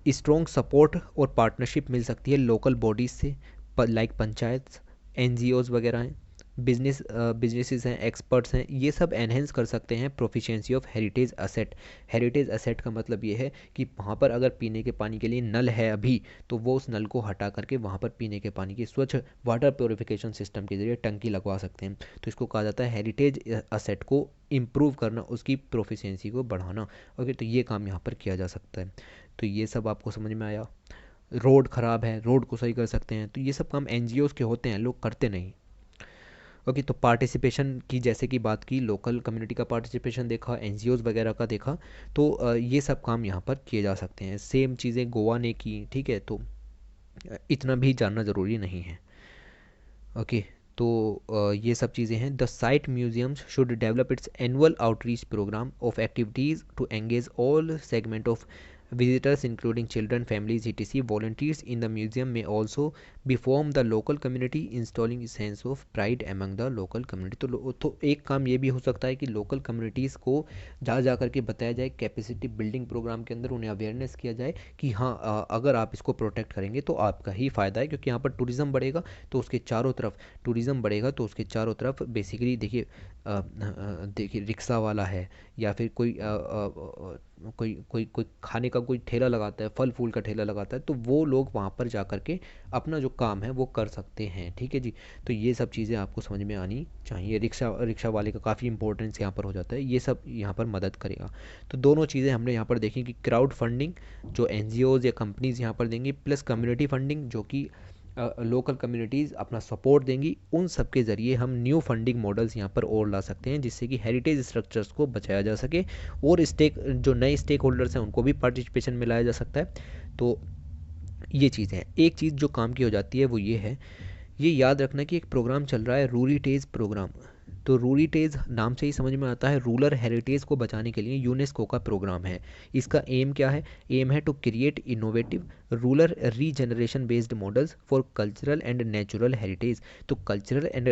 स्ट्रॉन्ग सपोर्ट और पार्टनरशिप मिल सकती है लोकल बॉडीज़ से, लाइक पंचायत, एनजीओज़ वगैरह हैं, बिजनेसेस हैं, एक्सपर्ट्स हैं, ये सब एनहेंस कर सकते हैं proficiency of heritage asset. Heritage asset का मतलब ये है कि वहाँ पर अगर पीने के पानी के लिए नल है अभी, तो वो उस नल को हटा करके वहाँ पर पीने के पानी की स्वच्छ वाटर प्योरिफिकेशन सिस्टम के जरिए टंकी लगवा सकते हैं। तो इसको कहा जाता है हेरिटेज असेट को इम्प्रूव करना, उसकी प्रोफिशिएंसी को बढ़ाना। ओके, तो ये काम यहाँ पर किया जा सकता है। तो ये सब आपको समझ में आया। रोड ख़राब है, रोड को सही कर सकते हैं, तो ये सब काम एनजीओज़ के होते हैं, लोग करते नहीं। ओके, तो पार्टिसिपेशन की जैसे कि बात की, लोकल कम्युनिटी का पार्टिसिपेशन देखा, एनजीओज़ वगैरह का देखा, तो ये सब काम यहाँ पर किए जा सकते हैं। सेम चीज़ें गोवा ने की, ठीक है, तो इतना भी जानना ज़रूरी नहीं है। ओके, तो ये सब चीज़ें हैं। The site museums should develop its annual outreach programme of activities to engage all segment of visitors including children, families, etc. Volunteers in the museum may also be from the local community, installing a sense of pride among the local community। तो एक काम ये भी हो सकता है कि local communities को जा जा करके बताया जाए, कैपेसिटी बिल्डिंग प्रोग्राम के अंदर उन्हें अवेयरनेस किया जाए कि हाँ, अगर आप इसको प्रोटेक्ट करेंगे तो आपका ही फ़ायदा है, क्योंकि यहाँ पर टूरिज़्म बढ़ेगा तो उसके चारों तरफ, टूरिज़्म बढ़ेगा तो उसके चारों तरफ बेसिकली देखिए, देखिए रिक्शा वाला है या फिर कोई कोई कोई खाने का कोई ठेला लगाता है, फल फूल का ठेला लगाता है, तो वो लोग वहाँ पर जा कर के अपना जो काम है वो कर सकते हैं। ठीक है जी, तो ये सब चीज़ें आपको समझ में आनी चाहिए। रिक्शा रिक्शा वाले का काफ़ी इंपॉर्टेंस यहाँ पर हो जाता है, ये सब यहाँ पर मदद करेगा। तो दोनों चीज़ें हमने यहाँ पर देखी कि क्राउड फंडिंग जो एनजीओज़ या कंपनीज़ यहाँ पर देंगी, प्लस कम्युनिटी फंडिंग जो कि लोकल कम्युनिटीज़ अपना सपोर्ट देंगी। उन सब के ज़रिए हम न्यू फंडिंग मॉडल्स यहाँ पर और ला सकते हैं, जिससे कि हेरिटेज स्ट्रक्चर्स को बचाया जा सके और जो नए स्टेक होल्डर्स हैं उनको भी पार्टिसिपेशन में लाया जा सकता है। तो ये चीज़ है। एक चीज़ जो काम की हो जाती है वो ये है, ये याद रखना कि एक प्रोग्राम चल रहा है रूरीटेज प्रोग्राम। तो रूरीटेज नाम से ही समझ में आता है, रूरल हेरिटेज को बचाने के लिए यूनेस्को का प्रोग्राम है। इसका एम क्या है? एम है to create innovative rural regeneration based models for cultural and natural heritage. तो कल्चरल एंड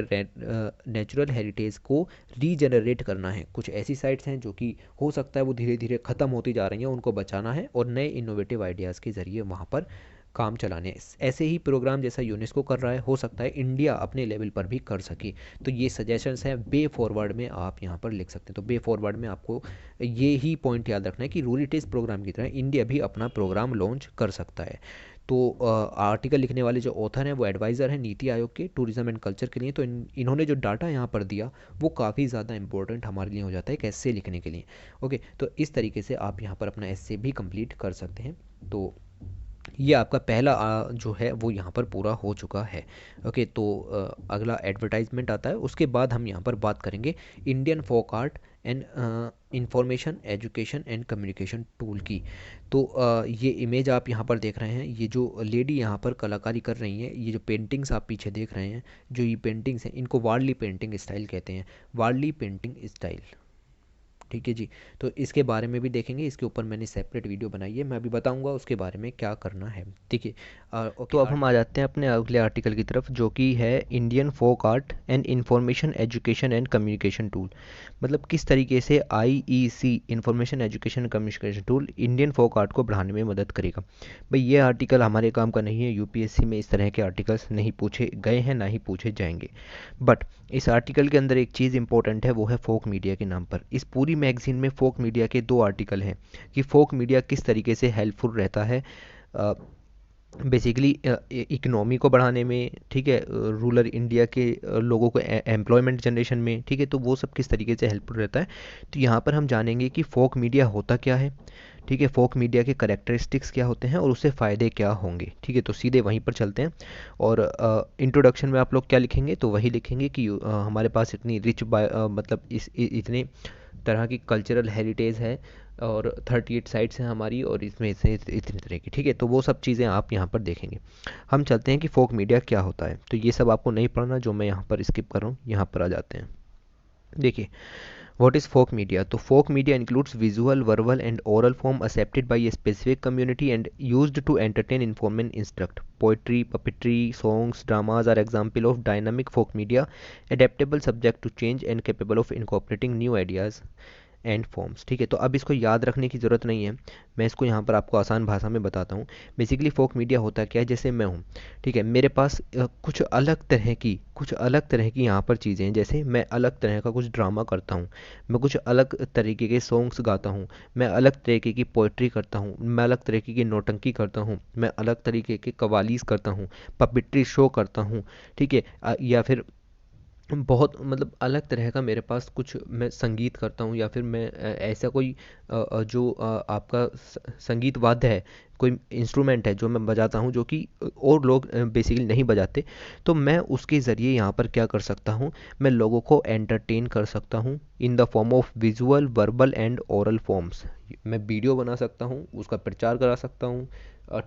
नेचुरल हेरिटेज को रीजनरेट करना है। कुछ ऐसी साइट्स हैं जो कि हो सकता है वो धीरे धीरे ख़त्म होती जा रही हैं, उनको बचाना है और नए इनोवेटिव आइडियाज़ के ज़रिए वहाँ पर काम चलाने। ऐसे ही प्रोग्राम जैसा यूनेस्को कर रहा है, हो सकता है इंडिया अपने लेवल पर भी कर सके। तो ये सजेशंस हैं, वे फॉरवर्ड में आप यहाँ पर लिख सकते हैं। तो वे फॉरवर्ड में आपको ये ही पॉइंट याद रखना है कि रूरीटेज प्रोग्राम की तरह इंडिया भी अपना प्रोग्राम लॉन्च कर सकता है। तो आर्टिकल लिखने वाले जो ऑथर हैं वो एडवाइज़र हैं नीति आयोग के टूरिज्म एंड कल्चर के लिए। तो इन्होंने जो डाटा यहाँ पर दिया वो काफ़ी ज़्यादा इंपॉर्टेंट हमारे लिए हो जाता है एक एस्से लिखने के लिए। ओके, तो इस तरीके से आप यहाँ पर अपना एस्से भी कंप्लीट कर सकते हैं। तो ये आपका पहला जो है वो यहाँ पर पूरा हो चुका है। ओके, तो अगला एडवर्टाइजमेंट आता है, उसके बाद हम यहाँ पर बात करेंगे Indian folk art and information education and communication tool की। तो ये इमेज आप यहाँ पर देख रहे हैं, ये जो लेडी यहाँ पर कलाकारी कर रही हैं, ये जो पेंटिंग्स आप पीछे देख रहे हैं, जो ये पेंटिंग्स हैं इनको वारली पेंटिंग स्टाइल कहते हैं। वारली पेंटिंग स्टाइल, ठीक है जी। तो इसके बारे में भी देखेंगे, इसके ऊपर मैंने सेपरेट वीडियो बनाई है, मैं अभी बताऊंगा उसके बारे में क्या करना है। ठीक है। तो अब हम आ जाते हैं अपने अगले आर्टिकल की तरफ, जो कि है Indian folk art and information education and communication tool. मतलब किस तरीके से IEC information education and communication tool Indian folk art को बढ़ाने में मदद करेगा। भाई ये आर्टिकल हमारे काम का नहीं है, यूपीएससी में इस तरह के आर्टिकल्स नहीं पूछे गए हैं, ना ही पूछे जाएंगे। बट इस आर्टिकल के अंदर एक चीज़ इंपॉर्टेंट है, वो है फोक मीडिया के नाम पर। इस पूरी मैगजीन में फोक मीडिया के 2 आर्टिकल हैं कि फोक मीडिया किस तरीके से हेल्पफुल रहता है बेसिकली इकोनॉमी को बढ़ाने में, ठीक है, रूरल इंडिया के लोगों को एम्प्लॉयमेंट जनरेशन में, ठीक है, तो वो सब किस तरीके से हेल्पफुल रहता है। तो यहाँ पर हम जानेंगे कि फोक मीडिया होता क्या है, ठीक है, फोक मीडिया के करेक्टरिस्टिक्स क्या होते हैं और उससे फ़ायदे क्या होंगे। ठीक है, तो सीधे वहीं पर चलते हैं। और इंट्रोडक्शन में आप लोग क्या लिखेंगे, तो वही लिखेंगे कि हमारे पास इतनी रिच मतलब इतने तरह की कल्चरल हेरिटेज है और 38 साइट्स हैं हमारी, और इसमें से इतनी तरह की, ठीक है, तो वो सब चीज़ें आप यहाँ पर देखेंगे। हम चलते हैं कि फोक मीडिया क्या होता है। तो ये सब आपको नहीं पढ़ना जो मैं यहाँ पर स्किप कर रहा हूँ, यहाँ पर आ जाते हैं। देखिए, what is folk media? तो folk media includes visual, verbal and oral form accepted by a specific community and used to entertain, inform and instruct. Poetry, puppetry, songs, dramas are example of dynamic folk media, adaptable, subject to change and capable of incorporating new ideas and forms. ठीक है, तो अब इसको याद रखने की ज़रूरत नहीं है, मैं इसको यहाँ पर आपको आसान भाषा में बताता हूँ। बेसिकली फोक मीडिया होता क्या है, जैसे मैं हूँ, ठीक है, मेरे पास कुछ अलग तरह की यहाँ पर चीज़ें हैं। जैसे मैं अलग तरह का कुछ ड्रामा करता हूँ, मैं कुछ अलग तरीके के सॉन्ग्स गाता हूँ, मैं अलग तरीके की पोइट्री करता हूँ, मैं अलग तरीके की नौटंकी करता हूँ, मैं अलग तरीके के कवालीस करता हूँ, पपिट्री शो करता हूँ, ठीक है, या फिर बहुत मतलब अलग तरह का मेरे पास कुछ मैं संगीत करता हूँ, या फिर मैं ऐसा कोई जो आपका संगीत वाद्य है, कोई इंस्ट्रूमेंट है जो मैं बजाता हूँ, जो कि और लोग बेसिकली नहीं बजाते। तो मैं उसके ज़रिए यहाँ पर क्या कर सकता हूँ, मैं लोगों को एंटरटेन कर सकता हूँ in the form of visual, verbal and oral forms. मैं वीडियो बना सकता हूँ, उसका प्रचार करा सकता हूँ,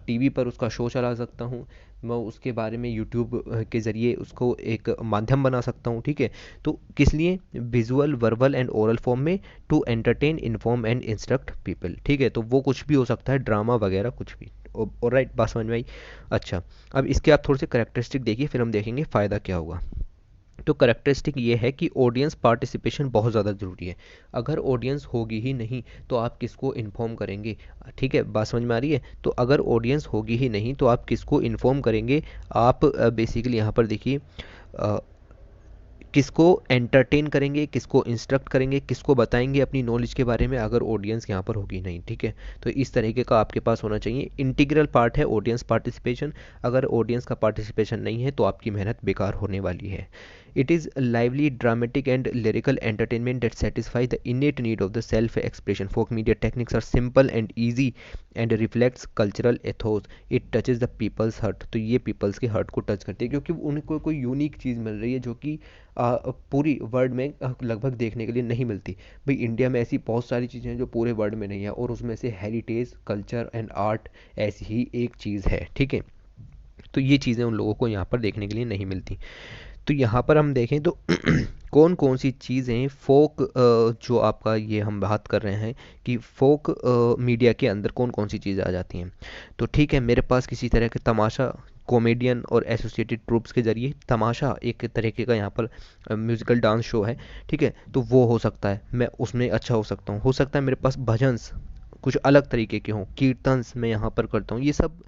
टीवी पर उसका शो चला सकता हूँ, मैं उसके बारे में यूट्यूब के ज़रिए उसको एक माध्यम बना सकता हूँ। ठीक है, तो किस लिए, visual, verbal and oral form में, to entertain, inform and instruct people. ठीक है, तो वो कुछ भी हो सकता है, ड्रामा वगैरह कुछ भी। और राइट, बात समझ में आई। अच्छा, अब इसके आप थोड़े से करेक्टरिस्टिक देखिए, फिर हम देखेंगे फ़ायदा क्या होगा। तो करेक्टरिस्टिक ये है कि ऑडियंस पार्टिसिपेशन बहुत ज़्यादा ज़रूरी है। अगर ऑडियंस होगी ही नहीं तो आप किसको इन्फॉर्म करेंगे। ठीक है, बात समझ में आ रही है। तो अगर ऑडियंस होगी ही नहीं तो आप किसको इन्फॉर्म करेंगे। आप बेसिकली यहाँ पर देखिए, किसको एंटरटेन करेंगे, किसको इंस्ट्रक्ट करेंगे, किसको बताएंगे अपनी नॉलेज के बारे में, अगर ऑडियंस यहाँ पर होगी नहीं। ठीक है, तो इस तरीके का आपके पास होना चाहिए। इंटीग्रल पार्ट है ऑडियंस पार्टिसिपेशन। अगर ऑडियंस का पार्टिसिपेशन नहीं है तो आपकी मेहनत बेकार होने वाली है। It is lively, dramatic and lyrical entertainment that satisfy the innate need of the self-expression. Folk media techniques are simple and easy and reflects cultural ethos. It touches the people's heart. तो ये people's के heart को touch करती है, क्योंकि उनको कोई unique चीज़ मिल रही है जो कि पूरी वर्ल्ड में लगभग देखने के लिए नहीं मिलती। भाई इंडिया में ऐसी बहुत सारी चीज़ें हैं जो पूरे वर्ल्ड में नहीं है, और उसमें से हेरिटेज, कल्चर एंड आर्ट ऐसी ही एक चीज़ है। ठीक है, तो ये चीज़ें उन लोगों को यहाँ पर देखने के लिए नहीं मिलती। तो यहाँ पर हम देखें तो कौन कौन सी चीज़ें फोक, जो आपका ये हम बात कर रहे हैं कि फोक मीडिया के अंदर कौन कौन सी चीज़ें आ जाती हैं। तो ठीक है, मेरे पास किसी तरह के तमाशा, कॉमेडियन और एसोसिएटेड ट्रूप्स के ज़रिए तमाशा एक तरीके का यहाँ पर म्यूज़िकल डांस शो है। ठीक है, तो वो हो सकता है, मैं उसमें अच्छा हो सकता हूँ। हो सकता है मेरे पास भजन्स कुछ अलग तरीके के हों, कीर्तन्स मैं यहाँ पर करता हूँ। ये सब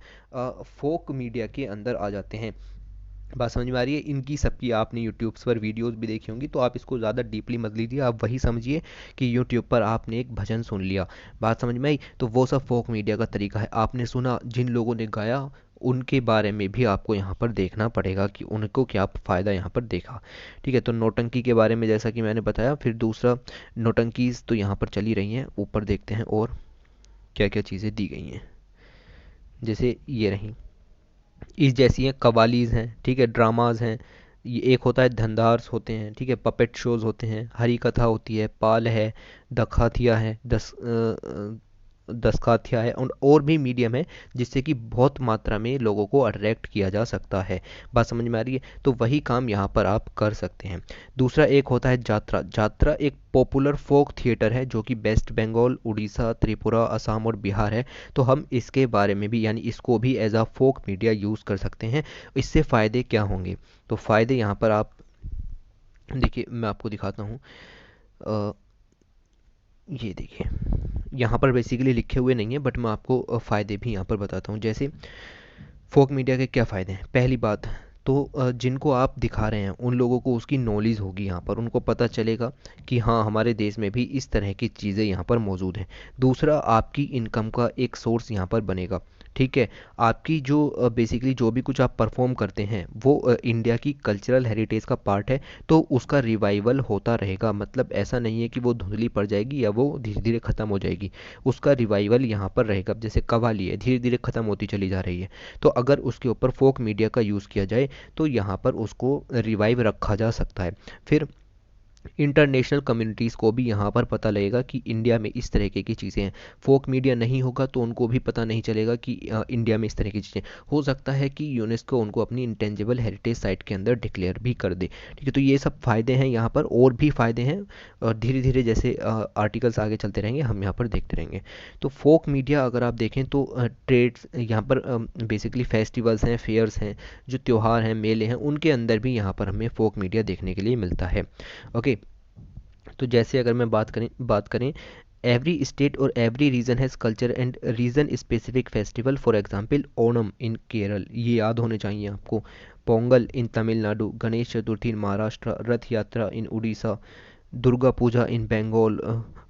फोक मीडिया के अंदर आ जाते हैं। बात समझ में आ रही है। इनकी सबकी आपने यूट्यूब्स पर वीडियोस भी देखी होंगी, तो आप इसको ज़्यादा डीपली मत लीजिए। आप वही समझिए कि यूट्यूब पर आपने एक भजन सुन लिया, बात समझ में आई, तो वो सब फोक मीडिया का तरीका है। आपने सुना, जिन लोगों ने गाया उनके बारे में भी आपको यहाँ पर देखना पड़ेगा कि उनको क्या फ़ायदा यहाँ पर देखा। ठीक है, तो नौटंकी के बारे में जैसा कि मैंने बताया। फिर दूसरा, नौटंकीज़ तो यहाँ पर चली रही हैं, ऊपर देखते हैं और क्या क्या चीज़ें दी गई हैं। जैसे ये रही, इस जैसी हैं, कवालीज़ हैं, ठीक है, ड्रामाज हैं। ये एक होता है धंधार्स होते हैं, ठीक है, पपेट शोज़ होते हैं, हरी कथा होती है, पाल है, दखाथिया है, दस्तखत है, और भी मीडियम है जिससे कि बहुत मात्रा में लोगों को अट्रैक्ट किया जा सकता है। बात समझ में आ रही है? तो वही काम यहाँ पर आप कर सकते हैं। दूसरा एक होता है जात्रा। जात्रा एक पॉपुलर फोक थिएटर है जो कि वेस्ट बंगाल, उड़ीसा, त्रिपुरा, असम और बिहार है। तो हम इसके बारे में भी, यानी इसको भी as a folk media use कर सकते हैं। इससे फ़ायदे क्या होंगे? तो फ़ायदे यहाँ पर आप देखिए, मैं आपको दिखाता हूँ। अ, ये देखिए, यहाँ पर बेसिकली लिखे हुए नहीं है, बट मैं आपको फ़ायदे भी यहाँ पर बताता हूँ। जैसे फोक मीडिया के क्या फ़ायदे हैं? पहली बात तो जिनको आप दिखा रहे हैं उन लोगों को उसकी नॉलेज होगी, यहाँ पर उनको पता चलेगा कि हाँ, हमारे देश में भी इस तरह की चीज़ें यहाँ पर मौजूद हैं। दूसरा, आपकी इनकम का एक सोर्स यहाँ पर बनेगा। ठीक है, आपकी जो बेसिकली जो भी कुछ आप परफॉर्म करते हैं वो इंडिया की कल्चरल हेरिटेज का पार्ट है, तो उसका रिवाइवल होता रहेगा। मतलब ऐसा नहीं है कि वो धुंधली पड़ जाएगी या वो धीरे धीरे ख़त्म हो जाएगी। उसका रिवाइवल यहाँ पर रहेगा। जैसे कव्वाली है, धीरे धीरे ख़त्म होती चली जा रही है, तो अगर उसके ऊपर फोक मीडिया का यूज़ किया जाए तो यहाँ पर उसको रिवाइव रखा जा सकता है। फिर इंटरनेशनल कम्युनिटीज़ को भी यहाँ पर पता लगेगा कि इंडिया में इस तरीके की चीज़ें हैं। फोक मीडिया नहीं होगा तो उनको भी पता नहीं चलेगा कि इंडिया में इस तरह की चीज़ें। हो सकता है कि यूनेस्को उनको अपनी इंटेंजिबल हेरिटेज साइट के अंदर डिक्लेयर भी कर दे। ठीक है, तो ये सब फ़ायदे हैं यहाँ पर, और भी फ़ायदे हैं, और धीरे धीरे जैसे आर्टिकल्स आगे चलते रहेंगे हम यहाँ पर देखते रहेंगे। तो फोक मीडिया अगर आप देखें तो ट्रेड्स यहाँ पर बेसिकली फेस्टिवल्स हैं, फेयर्स हैं, जो त्यौहार हैं, मेले हैं, उनके अंदर भी यहाँ पर हमें फोक मीडिया देखने के लिए मिलता है। ओके, तो जैसे अगर मैं बात करें, एवरी स्टेट और every region has culture and region specific festival. For example Onam in Kerala, ये याद होने चाहिए आपको। पोंगल इन तमिलनाडु, गणेश चतुर्थी इन महाराष्ट्र, रथ यात्रा इन उड़ीसा, दुर्गा पूजा इन बंगाल,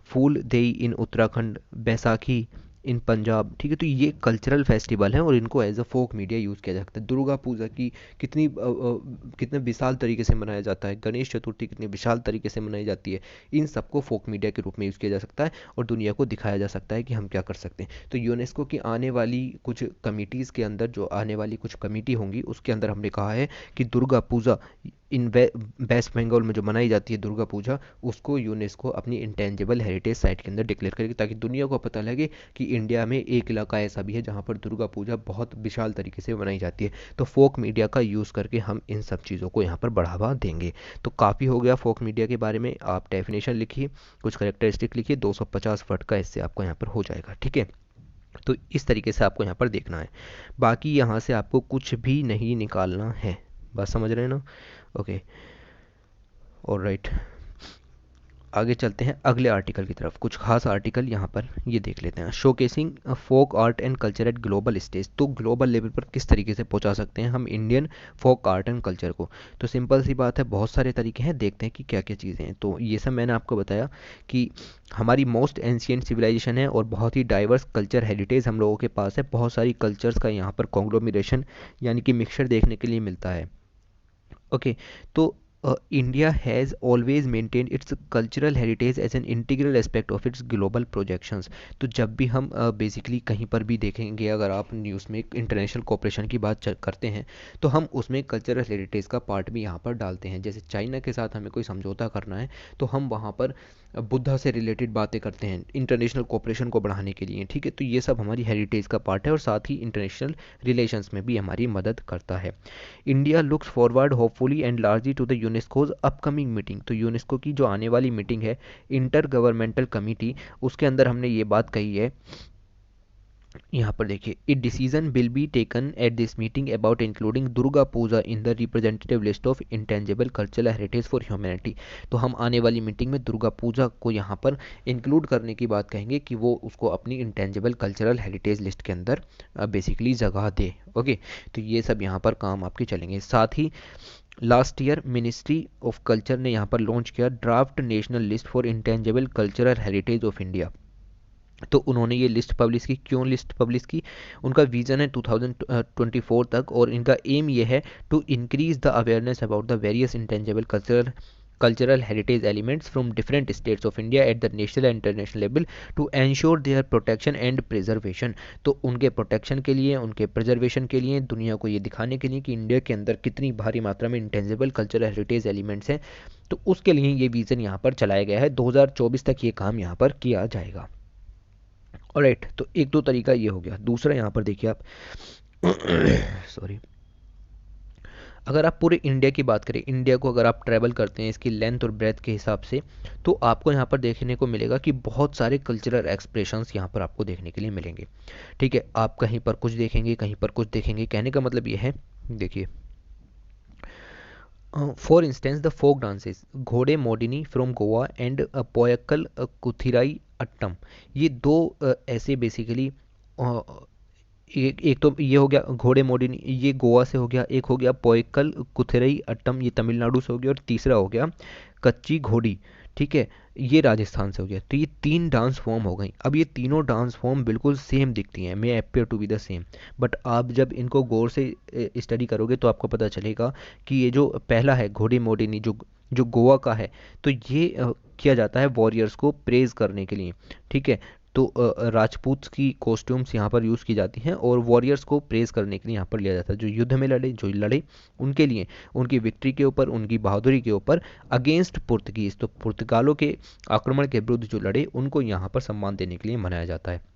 फूल देई इन उत्तराखंड, बैसाखी इन पंजाब। ठीक है, तो ये कल्चरल फेस्टिवल हैं और इनको as a folk media use किया जाता है। दुर्गा पूजा की कितने विशाल तरीके से मनाया जाता है, गणेश चतुर्थी कितनी विशाल तरीके से मनाई जाती है। इन सबको फोक मीडिया के रूप में यूज़ किया जा सकता है और दुनिया को दिखाया जा सकता है कि हम क्या कर सकते हैं। तो यूनेस्को की आने वाली कुछ कमिटीज़ के अंदर, जो आने वाली कुछ कमेटी होंगी, उसके अंदर हमने कहा है कि दुर्गा पूजा इन वेस्ट बंगाल में जो मनाई जाती है दुर्गा पूजा, उसको यूनेस्को अपनी इंटेंजिबल हेरिटेज साइट के अंदर डिक्लेयर करेगी, ताकि दुनिया को पता लगे कि इंडिया में एक इलाका ऐसा भी है जहाँ पर दुर्गा पूजा बहुत विशाल तरीके से मनाई जाती है। तो फोक मीडिया का यूज़ करके हम इन सब चीज़ों को यहाँ पर बढ़ावा देंगे। तो काफ़ी हो गया फोक मीडिया के बारे में। आप डेफिनेशन लिखिए, कुछ करेक्टरिस्टिक लिखिए, 250 वर्ड का इससे आपको यहाँ पर हो जाएगा। ठीक है, तो इस तरीके से आपको यहाँ पर देखना है। बाकी यहाँ से आपको कुछ भी नहीं निकालना है। बात समझ रहे हैं ना? ओके, ऑलराइट, आगे चलते हैं अगले आर्टिकल की तरफ। कुछ खास आर्टिकल यहाँ पर ये देख लेते हैं। Showcasing folk art and culture at global stage. तो ग्लोबल लेवल पर किस तरीके से पहुँचा सकते हैं हम Indian folk art and culture को? तो सिंपल सी बात है, बहुत सारे तरीके हैं, देखते हैं कि क्या क्या चीज़ें हैं। तो ये सब मैंने आपको बताया कि हमारी मोस्ट एंशियंट सिविलाइजेशन है और बहुत ही डाइवर्स कल्चर हेरिटेज हम लोगों के पास है। बहुत सारी कल्चर्स का यहाँ पर कॉन्ग्लोमरेशन यानी कि मिक्सचर देखने के लिए मिलता है। ओके, तो India has always maintain its cultural heritage as an integral aspect of its global projections. तो जब भी हम बेसिकली कहीं पर भी देखेंगे, अगर आप न्यूज़ में इंटरनेशनल कोऑपरेशन की बात करते हैं, तो हम उसमें कल्चरल हेरिटेज का पार्ट भी यहाँ पर डालते हैं। जैसे चाइना के साथ हमें कोई समझौता करना है तो हम वहाँ पर बुद्धा से रिलेटेड बातें करते हैं इंटरनेशनल कोऑपरेशन को बढ़ाने के लिए। ठीक है, तो ये सब हमारी हेरिटेज का पार्ट है और साथ ही इंटरनेशनल रिलेशंस में भी हमारी मदद करता है। India looks forward hopefully and largely to the UNESCO's upcoming meeting. तो यूनेस्को की जो आने वाली मीटिंग है, इंटर गवर्नमेंटल कमिटी, उसके अंदर हमने ये बात कही है। यहाँ पर देखिए, it decision will be taken at this meeting about including Durga Puja in the representative list of intangible cultural heritage for humanity. तो हम आने वाली मीटिंग में दुर्गा पूजा को यहाँ पर इंक्लूड करने की बात कहेंगे कि वो उसको अपनी इंटेंजिबल कल्चरल हेरिटेज लिस्ट के अंदर बेसिकली जगह दे। ओके, तो ये सब यहाँ पर काम आपके चलेंगे। साथ ही last year ministry of culture ने यहाँ पर लॉन्च किया draft national list for intangible cultural heritage of India. तो उन्होंने ये लिस्ट पब्लिश की। क्यों लिस्ट पब्लिश की? उनका विज़न है 2024 तक, और इनका एम ये है to increase the awareness about the various intangible cultural heritage elements from different states of India at the national and international level to ensure their protection and preservation। तो उनके प्रोटेक्शन के लिए, उनके प्रिजर्वेशन के लिए, दुनिया को ये दिखाने के लिए कि इंडिया के अंदर कितनी भारी मात्रा में इंटेंजिबल कल्चरल हेरिटेज एलिमेंट्स हैं, तो उसके लिए ये विज़न यहाँ पर चलाया गया है। 2024 तक ये काम यहाँ पर किया जाएगा। ऑलराइट, तो एक तो तरीका ये हो गया। दूसरा यहाँ पर देखिए आप सॉरी, अगर आप पूरे इंडिया की बात करें, इंडिया को अगर आप ट्रैवल करते हैं इसकी लेंथ और ब्रेथ के हिसाब से, तो आपको यहाँ पर देखने को मिलेगा कि बहुत सारे कल्चरल एक्सप्रेशंस यहाँ पर आपको देखने के लिए मिलेंगे। ठीक है, आप कहीं पर कुछ देखेंगे, कहीं पर कुछ देखेंगे। कहने का मतलब ये है, देखिए, for instance the folk dances Ghode Modni from Goa and Poykkal Kuthirai Attam, ये दो ऐसे बेसिकली, एक एक तो ये हो गया घोड़े मोडिनी, ये गोवा से हो गया, एक हो गया पोयक्कल कुथिरई अट्टम, ये तमिलनाडु से हो गया, और तीसरा हो गया कच्ची घोड़ी। ठीक है, ये राजस्थान से हो गया। तो ये तीन डांस फॉर्म हो गई। अब ये तीनों डांस फॉर्म बिल्कुल सेम दिखती हैं, may appear to be the same, but आप जब इनको गौर से स्टडी करोगे तो आपको पता चलेगा कि ये जो पहला है घोड़ी मोडिनी, जो जो गोवा का है, तो ये किया जाता है वॉरियर्स को प्रेज करने के लिए। ठीक है, तो राजपूत की कॉस्ट्यूम्स यहाँ पर यूज़ की जाती हैं और वॉरियर्स को प्रेज करने के लिए यहाँ पर लिया जाता है, जो युद्ध में लड़े, जो लड़े उनके लिए, उनकी विक्ट्री के ऊपर, उनकी बहादुरी के ऊपर अगेंस्ट पुर्तगीज, तो पुर्तगालों के आक्रमण के विरुद्ध जो लड़े उनको यहाँ पर सम्मान देने के लिए मनाया जाता है।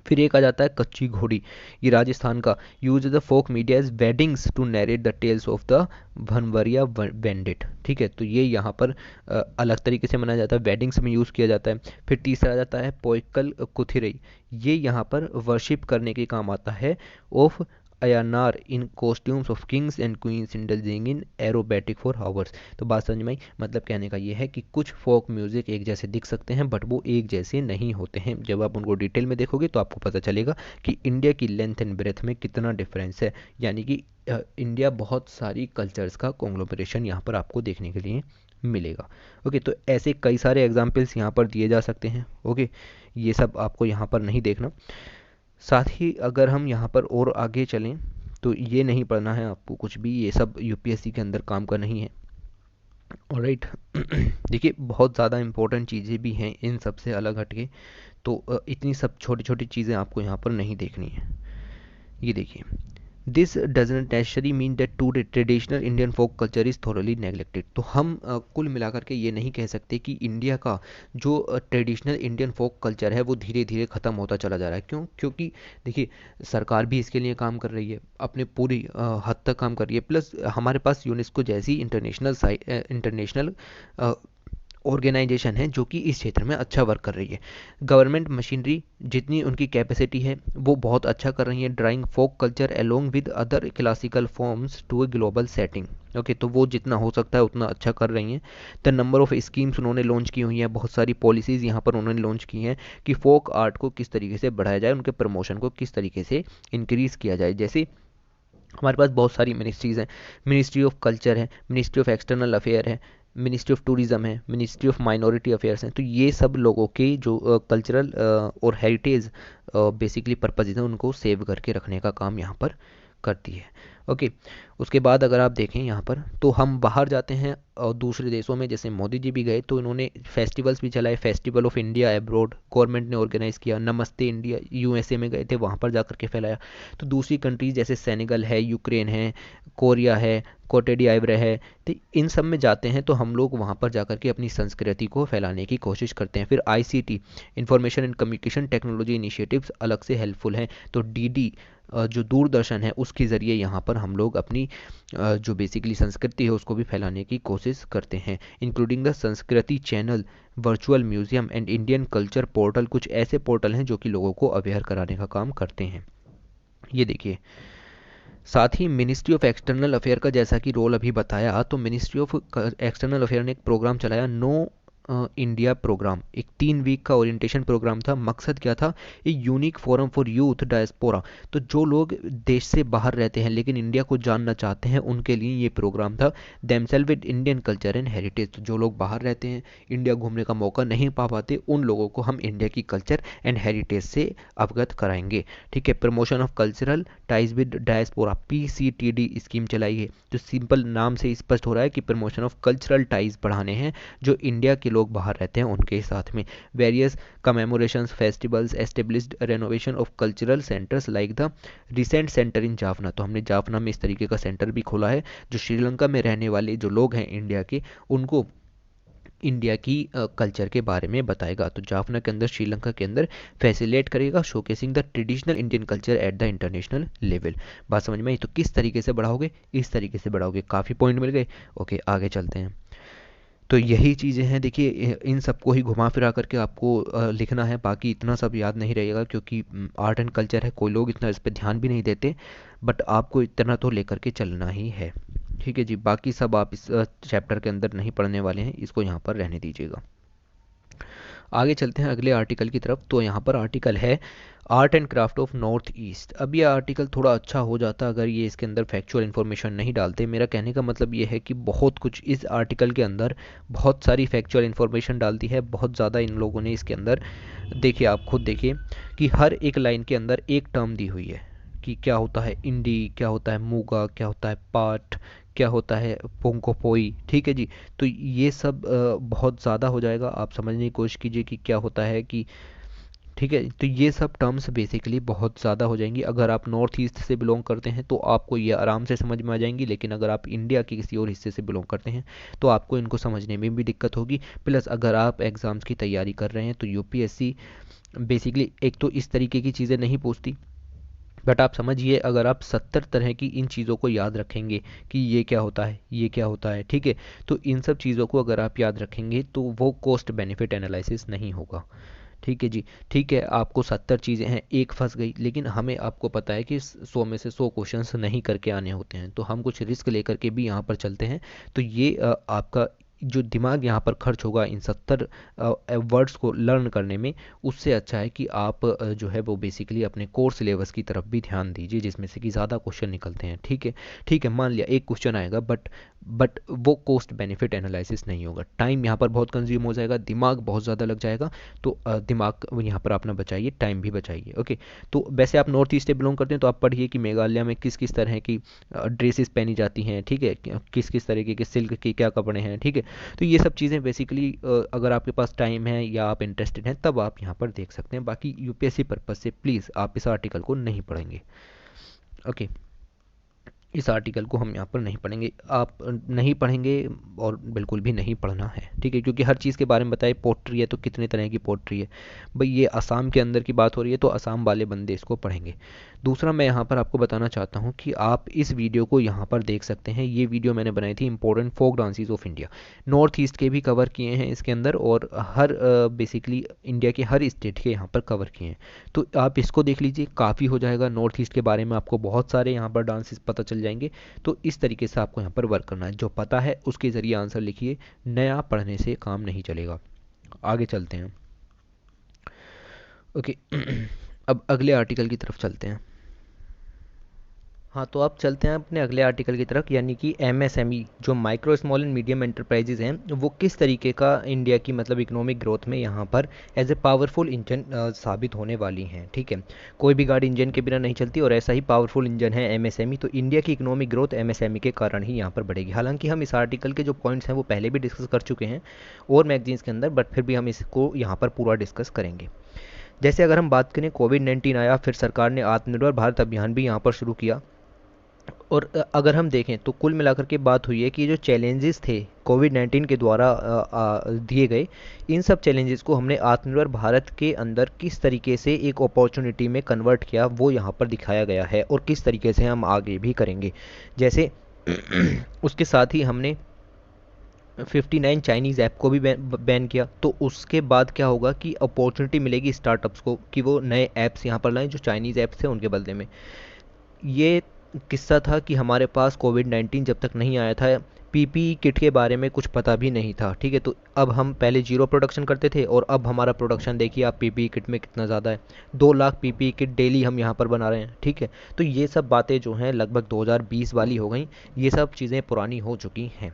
फिर एक आ जाता है कच्ची घोड़ी, ये राजस्थान का, use the folk media as weddings to narrate the tales of the Bhanwaria bandit. ठीक है, तो ये यहाँ पर अलग तरीके से मनाया जाता है, वेडिंग्स में यूज़ किया जाता है। फिर तीसरा आ जाता है पोइकल कुथिरई, ये यहाँ पर वर्शिप करने के काम आता है of Ayanar in costumes of kings and queens indulging in acrobatic for hours. तो बात समझ में आई, मतलब कहने का ये है कि कुछ फोक म्यूज़िक एक जैसे दिख सकते हैं बट वो एक जैसे नहीं होते हैं। जब आप उनको डिटेल में देखोगे तो आपको पता चलेगा कि इंडिया की लेंथ एंड ब्रेथ में कितना डिफरेंस है, यानी कि इंडिया बहुत सारी कल्चर्स का कॉन्ग्लोमरेशन यहाँ पर आपको देखने के लिए मिलेगा। ओके, तो ऐसे कई सारे एग्जाम्पल्स यहाँ पर दिए जा सकते हैं। ओके, ये सब आपको यहाँ पर नहीं देखना। साथ ही अगर हम यहाँ पर और आगे चलें तो ये नहीं पढ़ना है आपको कुछ भी, ये सब यूपीएससी के अंदर काम का नहीं है। ऑलराइट देखिए, बहुत ज़्यादा इंपॉर्टेंट चीज़ें भी हैं इन सब से अलग हटके, तो इतनी सब छोटी छोटी चीज़ें आपको यहाँ पर नहीं देखनी है। ये देखिए, this doesn't necessary mean that to traditional Indian folk culture is thoroughly neglected. तो हम कुल मिलाकर के ये नहीं कह सकते कि इंडिया का जो ट्रेडिशनल इंडियन फोक कल्चर है वो धीरे धीरे ख़त्म होता चला जा रहा है। क्यों? क्योंकि देखिए, सरकार भी इसके लिए काम कर रही है, अपने पूरी हद तक काम कर रही है, प्लस हमारे पास यूनेस्को जैसी इंटरनेशनल ऑर्गेनाइजेशन है जो कि इस क्षेत्र में अच्छा वर्क कर रही है। गवर्नमेंट मशीनरी जितनी उनकी कैपेसिटी है वो बहुत अच्छा कर रही है, drawing folk culture along with other classical forms to a global setting. Okay, तो वो जितना हो सकता है उतना अच्छा कर रही हैं। द नंबर ऑफ स्कीम्स उन्होंने लॉन्च की हुई हैं, बहुत सारी पॉलिसीज़ यहाँ पर उन्होंने लॉन्च की हैं कि फोक आर्ट को किस तरीके से बढ़ाया जाए, उनके प्रमोशन को किस तरीके से इंक्रीज़ किया जाए। जैसे हमारे पास बहुत सारी मिनिस्ट्रीज़ हैं, मिनिस्ट्री ऑफ कल्चर है, मिनिस्ट्री ऑफ एक्सटर्नल अफेयर है, मिनिस्ट्री ऑफ टूरिज़्म है, मिनिस्ट्री ऑफ माइनॉरिटी अफेयर्स हैं। तो ये सब लोगों के जो कल्चरल और हेरिटेज बेसिकली पर्पजेज हैं उनको सेव करके रखने का काम यहाँ पर करती है। ओके, उसके बाद अगर आप देखें यहाँ पर, तो हम बाहर जाते हैं और दूसरे देशों में, जैसे मोदी जी भी गए तो इन्होंने फेस्टिवल्स भी चलाए, festival of India abroad government ने ऑर्गेनाइज़ किया, नमस्ते इंडिया यूएसए में गए थे, वहाँ पर जा करके फैलाया। तो दूसरी कंट्रीज जैसे सेनेगल है, यूक्रेन है, कोरिया है, कोटे डी आइवरे है, तो इन सब में जाते हैं तो हम लोग वहाँ पर जाकर के अपनी संस्कृति को फैलाने की कोशिश करते हैं। फिर ICT, information and communication technology initiatives अलग से हेल्पफुल हैं। तो डीडी जो दूरदर्शन है उसके ज़रिए यहाँ पर हम लोग अपनी जो बेसिकली संस्कृति है उसको भी फैलाने की कोशिश करते हैं, इंक्लूडिंग द संस्कृति channel, virtual museum and Indian culture portal. कुछ ऐसे पोर्टल हैं जो कि लोगों को अवेयर कराने का काम करते हैं। ये देखिए, साथ ही मिनिस्ट्री ऑफ एक्सटर्नल अफेयर का जैसा कि रोल अभी बताया, तो मिनिस्ट्री ऑफ एक्सटर्नल अफेयर ने एक प्रोग्राम चलाया, नो इंडिया प्रोग्राम, एक 3 वीक का ओरिएंटेशन प्रोग्राम था। मकसद क्या था? एक unique forum for youth diaspora, तो जो लोग देश से बाहर रहते हैं लेकिन इंडिया को जानना चाहते हैं उनके लिए ये प्रोग्राम था। Themself with Indian culture and heritage, तो जो लोग बाहर रहते हैं, इंडिया घूमने का मौका नहीं पा पाते, उन लोगों को हम इंडिया की कल्चर एंड हेरिटेज से अवगत कराएंगे। ठीक है, promotion of cultural ties with diaspora, PCTD scheme चलाई है। तो सिंपल नाम से स्पष्ट हो रहा है कि प्रमोशन ऑफ कल्चरल टाइज बढ़ाने हैं जो इंडिया के लोग बाहर रहते हैं उनके साथ में। Various commemorations, festivals, established renovation of cultural centres like the recent centre in Jaffna, तो हमने जाफना में इस तरीके का सेंटर भी खोला है जो श्रीलंका में रहने वाले जो लोग हैं इंडिया के, उनको इंडिया की कल्चर के बारे में बताएगा। तो जाफना के अंदर, श्रीलंका के अंदर फैसिलिटेट करेगा showcasing the traditional Indian culture at the international level. बात समझ में आई? तो किस तरीके से बढ़ाओगे? इस तरीके से बढ़ाओगे। काफ़ी पॉइंट मिल गए। ओके, आगे चलते हैं। तो यही चीज़ें हैं, देखिए इन सबको ही घुमा फिरा करके आपको लिखना है। बाकी इतना सब याद नहीं रहेगा क्योंकि आर्ट एंड कल्चर है, कोई लोग इतना इस पर ध्यान भी नहीं देते, बट आपको इतना तो लेकर के चलना ही है। ठीक है जी, बाकी सब आप इस चैप्टर के अंदर नहीं पढ़ने वाले हैं, इसको यहाँ पर रहने दीजिएगा। आगे चलते हैं अगले आर्टिकल की तरफ। तो यहाँ पर आर्टिकल है art and craft of north east. अब ये आर्टिकल थोड़ा अच्छा हो जाता अगर ये इसके अंदर फैक्चुअल इन्फॉर्मेशन नहीं डालते। मेरा कहने का मतलब ये है कि बहुत कुछ इस आर्टिकल के अंदर, बहुत सारी फैक्चुअल इन्फॉर्मेशन डालती है, बहुत ज़्यादा इन लोगों ने इसके अंदर, देखिए आप खुद देखिए कि हर एक लाइन के अंदर एक टर्म दी हुई है कि क्या होता है इंडी, क्या होता है मूगा, क्या होता है पाट, क्या होता है पोंकोपोई। ठीक है जी, तो ये सब बहुत ज़्यादा हो जाएगा, आप समझने की कोशिश कीजिए कि क्या होता है कि, ठीक है, तो ये सब टर्म्स बेसिकली बहुत ज़्यादा हो जाएंगी। अगर आप नॉर्थ ईस्ट से बिलोंग करते हैं तो आपको ये आराम से समझ में आ जाएंगी, लेकिन अगर आप इंडिया के किसी और हिस्से से बिलोंग करते हैं तो आपको इनको समझने में भी दिक्कत होगी। प्लस अगर आप एग्ज़ाम्स की तैयारी कर रहे हैं तो यूपीएससी बेसिकली एक तो इस तरीके की चीज़ें नहीं पूछती, बट आप समझिए अगर आप 70 तरह की इन चीज़ों को याद रखेंगे कि ये क्या होता है, ये क्या होता है, ठीक है, तो इन सब चीज़ों को अगर आप याद रखेंगे तो वो कॉस्ट बेनिफिट एनालिसिस नहीं होगा। ठीक है जी, ठीक है, आपको 70 चीज़ें हैं, एक फंस गई, लेकिन हमें आपको पता है कि 100 में से 100 क्वेश्चंस नहीं करके आने होते हैं, तो हम कुछ रिस्क लेकर के भी यहाँ पर चलते हैं। तो ये आपका जो दिमाग यहाँ पर खर्च होगा इन 70 वर्ड्स को लर्न करने में, उससे अच्छा है कि आप जो है वो बेसिकली अपने कोर सिलेबस की तरफ भी ध्यान दीजिए, जिसमें से कि ज़्यादा क्वेश्चन निकलते हैं। ठीक है, ठीक है, मान लिया एक क्वेश्चन आएगा, बट वो कॉस्ट बेनिफिट एनालिसिस नहीं होगा, टाइम यहाँ पर बहुत कंज्यूम हो जाएगा, दिमाग बहुत ज़्यादा लग जाएगा। तो दिमाग यहाँ पर अपना बचाइए, टाइम भी बचाइए। ओके, तो वैसे आप नॉर्थ ईस्ट से बिलोंग करते हैं तो आप पढ़िए कि मेघालय में किस किस तरह की ड्रेसेस पहनी जाती हैं, ठीक है, किस किस तरीके के सिल्क के क्या कपड़े हैं। ठीक है, तो ये सब चीज़ें बेसिकली अगर आपके पास टाइम है या आप इंटरेस्टेड हैं तब आप यहाँ पर देख सकते हैं। बाकी यूपीएससी पर्पज़ से प्लीज़ आप इस आर्टिकल को नहीं पढ़ेंगे। ओके, इस आर्टिकल को हम यहाँ पर नहीं पढ़ेंगे, आप नहीं पढ़ेंगे और बिल्कुल भी नहीं पढ़ना है। ठीक है, क्योंकि हर चीज़ के बारे में बताए, पोट्री है तो कितने तरह की पोट्री है, भाई ये असम के अंदर की बात हो रही है तो असम वाले बंदे इसको पढ़ेंगे। दूसरा मैं यहाँ पर आपको बताना चाहता हूँ कि आप इस वीडियो को यहाँ पर देख सकते हैं। ये वीडियो मैंने बनाई थी important folk dances of India, north east के भी कवर किए हैं इसके अंदर, और हर बेसिकली इंडिया के हर स्टेट के यहाँ पर कवर किए हैं। तो आप इसको देख लीजिए, काफ़ी हो जाएगा नॉर्थ ईस्ट के बारे में, आपको बहुत सारे यहाँ पर डांसेस पता चल जाएंगे। तो इस तरीके से आपको यहाँ पर वर्क करना है, जो पता है उसके ज़रिए आंसर लिखिए, नया पढ़ने से काम नहीं चलेगा। आगे चलते हैं। ओके अब अगले आर्टिकल की तरफ चलते हैं। हाँ, तो अब चलते हैं अपने अगले आर्टिकल की तरफ, यानी कि एमएसएमई जो micro small and medium enterprises हैं, वो किस तरीके का इंडिया की मतलब इकोनॉमिक ग्रोथ में यहाँ पर एज ए पावरफुल इंजन साबित होने वाली हैं। ठीक है, कोई भी गाड़ी इंजन के बिना नहीं चलती, और ऐसा ही पावरफुल इंजन है एमएसएमई। तो इंडिया की इकोनॉमिक ग्रोथ एमएसएमई के कारण ही यहाँ पर बढ़ेगी। हालांकि हम इस आर्टिकल के जो पॉइंट्स हैं वो पहले भी डिस्कस कर चुके हैं और मैगजीन्स के अंदर, बट फिर भी हम इसको यहाँ पर पूरा डिस्कस करेंगे। जैसे अगर हम बात करें, कोविड-19 आया, फिर सरकार ने आत्मनिर्भर भारत अभियान भी यहाँ पर शुरू किया, और अगर हम देखें तो कुल मिलाकर के बात हुई है कि जो चैलेंजेस थे कोविड-19 के द्वारा दिए गए, इन सब चैलेंजेस को हमने आत्मनिर्भर भारत के अंदर किस तरीके से एक अपॉर्चुनिटी में कन्वर्ट किया, वो यहाँ पर दिखाया गया है, और किस तरीके से हम आगे भी करेंगे। जैसे उसके साथ ही हमने 59 चाइनीज़ ऐप को भी बैन किया, तो उसके बाद क्या होगा कि अपॉर्चुनिटी मिलेगी स्टार्टअप्स को कि वो नए ऐप्स यहाँ पर लाएं जो चाइनीज़ ऐप्स थे उनके बदले में। ये किस्सा था कि हमारे पास कोविड-19 जब तक नहीं आया था, पीपीई किट के बारे में कुछ पता भी नहीं था। ठीक है, तो अब हम पहले जीरो प्रोडक्शन करते थे और अब हमारा प्रोडक्शन देखिए आप पीपीई किट में कितना ज़्यादा है, 2 लाख पीपीई किट डेली हम यहाँ पर बना रहे हैं। ठीक है, तो ये सब बातें जो हैं लगभग 2020 वाली हो गई, ये सब चीज़ें पुरानी हो चुकी हैं।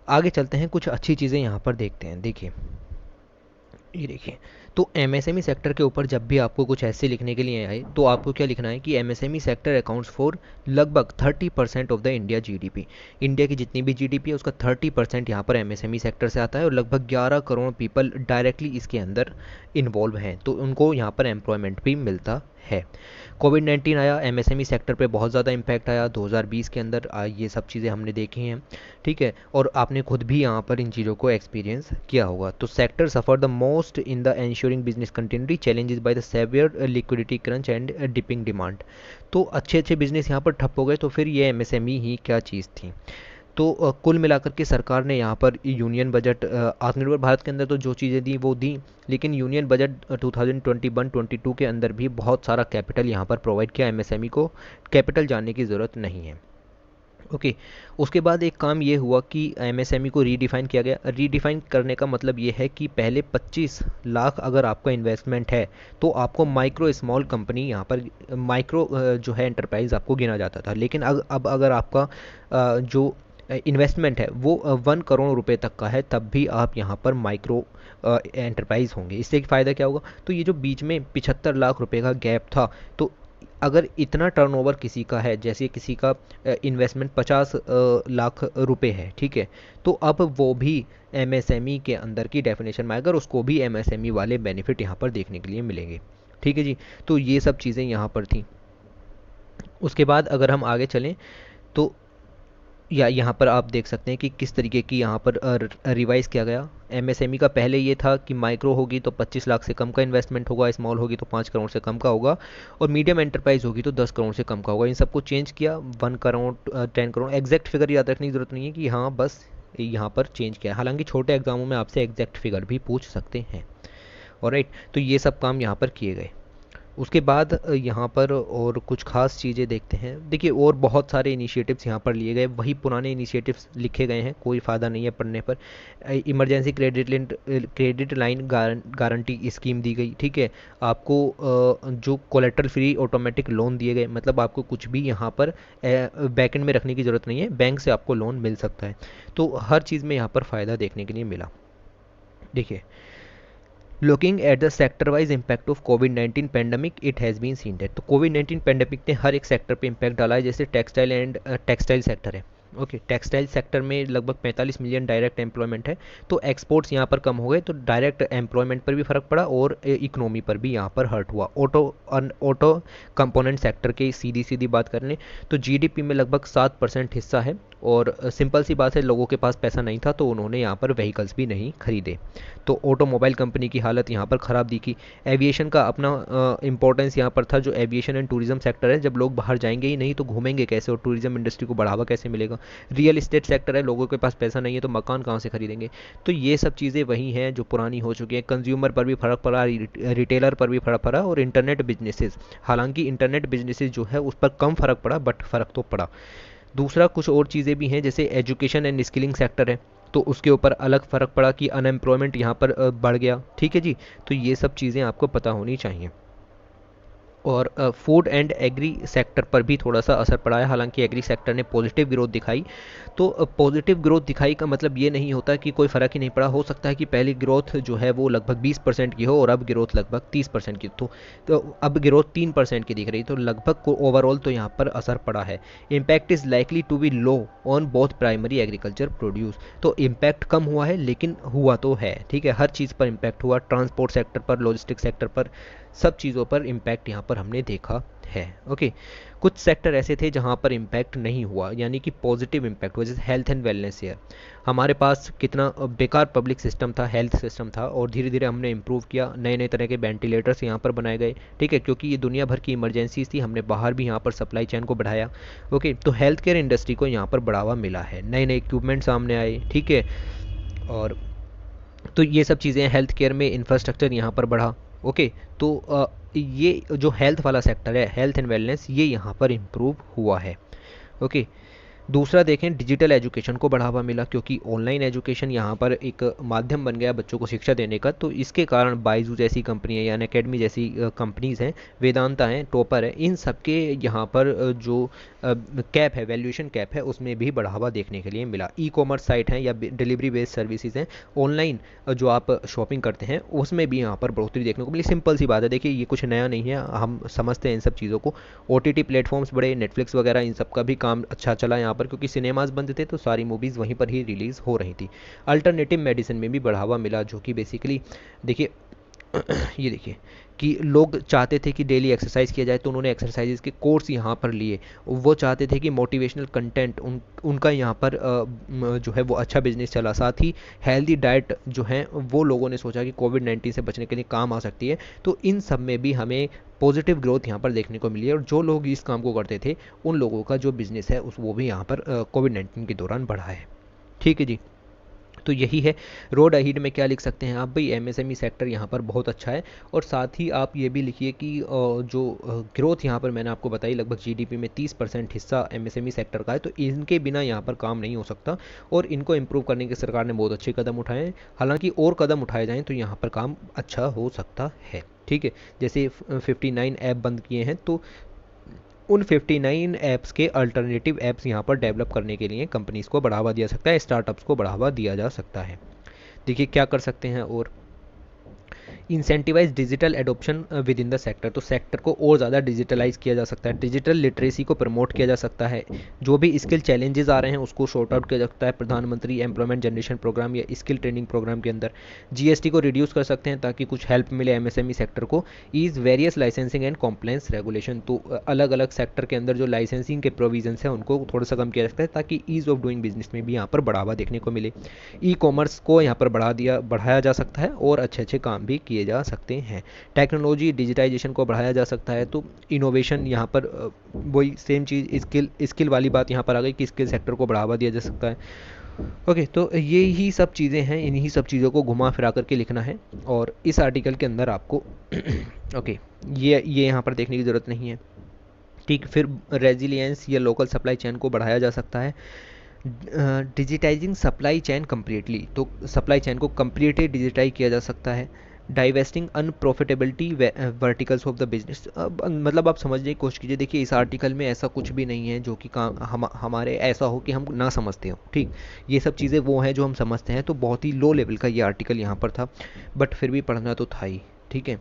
आगे चलते हैं, कुछ अच्छी चीज़ें यहाँ पर देखते हैं। देखिए, ये देखिए, तो एमएसएमई सेक्टर के ऊपर जब भी आपको कुछ ऐसे लिखने के लिए आए तो आपको क्या लिखना है कि एमएसएमई सेक्टर अकाउंट्स फॉर लगभग 30% of the India GDP. India की जितनी भी जीडीपी है उसका 30% यहाँ पर एमएसएमई सेक्टर से आता है, और लगभग 11 करोड़ पीपल डायरेक्टली इसके अंदर इन्वॉल्व हैं, तो उनको यहाँ पर एम्प्लॉयमेंट भी मिलता है। कोविड-19 आया, एमएसएमई सेक्टर पे बहुत ज़्यादा इम्पैक्ट आया 2020 के अंदर, ये सब चीज़ें हमने देखी हैं, ठीक है, और आपने खुद भी यहाँ पर इन चीज़ों को एक्सपीरियंस किया होगा। तो sector suffer the most in the ensuring business continuity challenges by the severe liquidity crunch and dipping demand. तो अच्छे अच्छे बिजनेस यहाँ पर ठप हो गए, तो फिर ये एमएसएमई ही क्या चीज़ थी। तो कुल मिलाकर के सरकार ने यहाँ पर यूनियन बजट, आत्मनिर्भर भारत के अंदर तो जो चीज़ें दी वो दी, लेकिन यूनियन बजट 2021-22 के अंदर भी बहुत सारा कैपिटल यहाँ पर प्रोवाइड किया एमएसएमई को। कैपिटल जानने की ज़रूरत नहीं है। ओके, उसके बाद एक काम ये हुआ कि एमएसएमई को रीडिफाइन किया गया। रीडिफाइन करने का मतलब ये है कि पहले 25 लाख अगर आपका इन्वेस्टमेंट है तो आपको माइक्रो स्मॉल कंपनी, यहाँ पर माइक्रो जो है एंटरप्राइज आपको गिना जाता था, लेकिन अब अगर आपका जो इन्वेस्टमेंट है वो 1 करोड़ रुपए तक का है, तब भी आप यहाँ पर माइक्रो एंटरप्राइज होंगे। इससे फ़ायदा क्या होगा, तो ये जो बीच में 75 लाख रुपए का गैप था, तो अगर इतना टर्नओवर किसी का है, जैसे किसी का इन्वेस्टमेंट 50 लाख रुपए है, ठीक है, तो अब वो भी एमएसएमई के अंदर की डेफिनेशन में, अगर उसको भी एमएसएमई वाले बेनिफिट यहाँ पर देखने के लिए मिलेंगे। ठीक है जी, तो ये सब चीज़ें यहाँ पर थी। उसके बाद अगर हम आगे चलें तो या यहाँ पर आप देख सकते हैं कि किस तरीके की यहाँ पर रिवाइज़ किया गया। एमएसएमई का पहले ये था कि माइक्रो होगी तो 25 लाख से कम का इन्वेस्टमेंट होगा, स्मॉल होगी तो 5 करोड़ से कम का होगा, और मीडियम एंटरप्राइज होगी तो 10 करोड़ से कम का होगा। इन सबको चेंज किया, 1 करोड़ 10 करोड़, एग्जैक्ट फिगर याद रखने की ज़रूरत नहीं है कि हाँ बस यहाँ पर चेंज किया है, हालांकि छोटे एग्जामों में आपसे एग्जैक्ट फिगर भी पूछ सकते हैं। ऑलराइट, तो ये सब काम यहाँ पर किए गए। उसके बाद यहाँ पर और कुछ खास चीज़ें देखते हैं। देखिए, और बहुत सारे इनिशिएटिव्स यहाँ पर लिए गए, वही पुराने इनिशिएटिव्स लिखे गए हैं, कोई फ़ायदा नहीं है पढ़ने पर। Emergency credit line guarantee scheme दी गई, ठीक है, आपको जो कोलेट्रल फ्री ऑटोमेटिक लोन दिए गए, मतलब आपको कुछ भी यहाँ पर बैकएंड में रखने की ज़रूरत नहीं है, बैंक से आपको लोन मिल सकता है। तो हर चीज़ में यहाँ पर फ़ायदा देखने के लिए मिला। देखिए, looking at the sector wise impact of कोविड-19 pandemic, it has been seen that, तो कोविड-19 पेंडेमिक ने हर एक सेक्टर पे इम्पैक्ट डाला है। जैसे टेक्सटाइल सेक्टर है, ओके, टेक्सटाइल सेक्टर में लगभग 45 मिलियन डायरेक्ट एम्प्लॉयमेंट है, तो एक्सपोर्ट्स यहाँ पर कम हो गए, तो डायरेक्ट एम्प्लॉयमेंट पर भी फ़र्क पड़ा और इकोनॉमी पर भी यहाँ पर हर्ट हुआ। ऑटो कंपोनेंट सेक्टर की सीधी सीधी बात करने तो जीडीपी में लगभग 7% हिस्सा है, और सिंपल सी बात है, लोगों के पास पैसा नहीं था तो उन्होंने यहाँ पर व्हीकल्स भी नहीं खरीदे, तो ऑटोमोबाइल कंपनी की हालत यहाँ पर ख़राब दिखी। एविएशन का अपना इंपॉर्टेंस यहाँ पर था, जो एविएशन एंड टूरिज्म सेक्टर है, जब लोग बाहर जाएंगे ही नहीं तो घूमेंगे कैसे, और टूरिज्म इंडस्ट्री को बढ़ावा कैसे मिलेगा। रियल इस्टेट सेक्टर है, लोगों के पास पैसा नहीं है तो मकान कहाँ से खरीदेंगे। तो ये सब चीज़ें वही हैं जो पुरानी हो चुकी हैं। कंज्यूमर पर भी फ़र्क पड़ा, रिटेलर पर भी फ़र्क पड़ा, और इंटरनेट बिजनेसेस, हालांकि इंटरनेट बिजनेसेस जो है उस पर कम फ़र्क पड़ा, बट फ़र्क तो पड़ा। दूसरा, कुछ और चीज़ें भी हैं, जैसे एजुकेशन एंड स्किलिंग सेक्टर है, तो उसके ऊपर अलग फ़र्क पड़ा कि अनएम्प्लॉयमेंट यहाँ पर बढ़ गया। ठीक है जी, तो ये सब चीज़ें आपको पता होनी चाहिए। और फूड एंड एग्री सेक्टर पर भी थोड़ा सा असर पड़ा है, हालांकि एग्री सेक्टर ने पॉजिटिव ग्रोथ दिखाई। तो पॉजिटिव ग्रोथ दिखाई का मतलब ये नहीं होता कि कोई फ़र्क ही नहीं पड़ा, हो सकता है कि पहली ग्रोथ जो है वो लगभग 20% की हो और अब ग्रोथ लगभग 30% की, तो अब ग्रोथ 3% की दिख रही, तो लगभग ओवरऑल तो यहाँ पर असर पड़ा है। Impact is likely to be low on both primary agriculture produce, तो इम्पैक्ट कम हुआ है लेकिन हुआ तो है, ठीक है, हर चीज़ पर इम्पैक्ट हुआ, ट्रांसपोर्ट सेक्टर पर, लॉजिस्टिक सेक्टर पर, सब चीज़ों पर इम्पैक्ट यहाँ पर हमने देखा है। ओके, कुछ सेक्टर ऐसे थे जहाँ पर इम्पैक्ट नहीं हुआ, यानी कि पॉजिटिव इम्पैक्ट हुआ, जैसे हेल्थ एंड वेलनेस है। हमारे पास कितना बेकार पब्लिक सिस्टम था, हेल्थ सिस्टम था, और धीरे धीरे हमने इम्प्रूव किया, नए नए तरह के वेंटिलेटर्स यहाँ पर बनाए गए, ठीक है, क्योंकि ये दुनिया भर की इमरजेंसीज थी, हमने बाहर भी यहाँ पर सप्लाई चेन को बढ़ाया। ओके, तो हेल्थ केयर इंडस्ट्री को यहाँ पर बढ़ावा मिला है, नए नए इक्विपमेंट सामने आए, ठीक है, और तो ये सब चीज़ें, हेल्थ केयर में इंफ्रास्ट्रक्चर यहाँ पर बढ़ा। ओके, तो ये जो हेल्थ वाला सेक्टर है, हेल्थ एंड वेलनेस, ये यहाँ पर इम्प्रूव हुआ है। ओके, दूसरा देखें, डिजिटल एजुकेशन को बढ़ावा मिला, क्योंकि ऑनलाइन एजुकेशन यहाँ पर एक माध्यम बन गया बच्चों को शिक्षा देने का, तो इसके कारण बायजू जैसी कंपनियाँ या अकेडमी जैसी कंपनीज़ हैं, वेदांता हैं, टॉपर है, इन सब के यहाँ पर जो कैप है, वैल्यूएशन कैप है, उसमें भी बढ़ावा देखने के लिए मिला। ई कॉमर्स साइट हैं या डिलीवरी बेस्ड सर्विसेज हैं, ऑनलाइन जो आप शॉपिंग करते हैं उसमें भी यहाँ पर बढ़ोतरी देखने को मिली। सिंपल सी बात है, देखिए ये कुछ नया नहीं है, हम समझते हैं इन सब चीज़ों को। OTT प्लेटफॉर्म्स बड़े, नेटफ्लिक्स वगैरह, इन सब का भी काम अच्छा चला यहाँ पर, क्योंकि सिनेमाज बंद थे तो सारी मूवीज़ वहीं पर ही रिलीज़ हो रही थी। अल्टरनेटिव मेडिसिन में भी बढ़ावा मिला, जो कि बेसिकली देखिए ये देखिए कि लोग चाहते थे कि डेली एक्सरसाइज किया जाए, तो उन्होंने एक्सरसाइजेज के कोर्स यहाँ पर लिए। वो चाहते थे कि मोटिवेशनल कंटेंट उनका यहाँ पर जो है वो अच्छा बिजनेस चला। साथ ही हेल्दी डाइट जो है वो लोगों ने सोचा कि कोविड-19 से बचने के लिए काम आ सकती है। तो इन सब में भी हमें पॉजिटिव ग्रोथ यहाँ पर देखने को मिली है, और जो लोग इस काम को करते थे उन लोगों का जो बिजनेस है उस वो भी यहाँ पर कोविड-19 के दौरान बढ़ा है। ठीक है जी। तो यही है। रोड अहीड में क्या लिख सकते हैं आप भाई, एमएसएमई सेक्टर यहाँ पर बहुत अच्छा है। और साथ ही आप ये भी लिखिए कि जो ग्रोथ यहाँ पर मैंने आपको बताई, लगभग जीडीपी में 30% हिस्सा एमएसएमई सेक्टर का है, तो इनके बिना यहाँ पर काम नहीं हो सकता, और इनको इम्प्रूव करने की सरकार ने बहुत अच्छे कदम उठाए हैं। हालांकि और कदम उठाए जाएँ तो यहाँ पर काम अच्छा हो सकता है। ठीक है, जैसे 59 ऐप बंद किए हैं, तो उन 59 ऐप्स के अल्टरनेटिव ऐप्स यहाँ पर डेवलप करने के लिए कंपनीज़ को बढ़ावा दिया सकता है, स्टार्टअप्स को बढ़ावा दिया जा सकता है। देखिए क्या कर सकते हैं, और incentivise digital adoption within the sector, तो सेक्टर को और ज़्यादा डिजिटलाइज किया जा सकता है, डिजिटल लिटरेसी को प्रमोट किया जा सकता है, जो भी स्किल चैलेंजेस आ रहे हैं उसको शॉर्ट आउट किया जा सकता है प्रधानमंत्री एम्प्लॉयमेंट जनरेशन प्रोग्राम या स्किल ट्रेनिंग प्रोग्राम के अंदर। जीएसटी को रिड्यूस कर सकते हैं ताकि कुछ हेल्प मिले एमएसएमई सेक्टर को। Ease various licensing and compliance regulation, तो अलग अलग सेक्टर के अंदर जो लाइसेंसिंग के प्रोविजंस हैं उनको थोड़ा सा कम किया जा सकता है ताकि ईज ऑफ डूइंग बिजनेस में भी यहाँ पर बढ़ावा देखने को मिले। ई कॉमर्स को यहाँ पर बढ़ाया जा सकता है और अच्छे अच्छे काम भी किए जा सकते हैं। टेक्नोलॉजी डिजिटाइजेशन को बढ़ाया जा सकता है, तो इनोवेशन यहाँ पर वही सेम चीज़, स्किल वाली बात यहाँ पर आ गई कि स्किल सेक्टर को बढ़ावा दिया जा सकता है। ओके, तो ये ही सब चीज़ें हैं, इन्हीं सब चीज़ों को घुमा फिरा करके लिखना है, और इस आर्टिकल के अंदर आपको ओके ये यहाँ पर देखने की ज़रूरत नहीं है। ठीक, फिर रेजिलियंस या लोकल सप्लाई चेन को बढ़ाया जा सकता है। डिजिटाइजिंग सप्लाई चेन कम्प्लीटली, तो सप्लाई चेन को कम्प्लीटली डिजिटाइज किया जा सकता है। Divesting unprofitability verticals of the business, मतलब आप समझने की कोशिश कीजिए। देखिए इस आर्टिकल में ऐसा कुछ भी नहीं है जो कि काम हमारे ऐसा हो कि हम ना समझते हो। ठीक, ये सब चीज़ें वो हैं जो हम समझते हैं, तो बहुत ही लो लेवल का ये आर्टिकल यहाँ पर था, बट फिर भी पढ़ना तो था ही। ठीक है,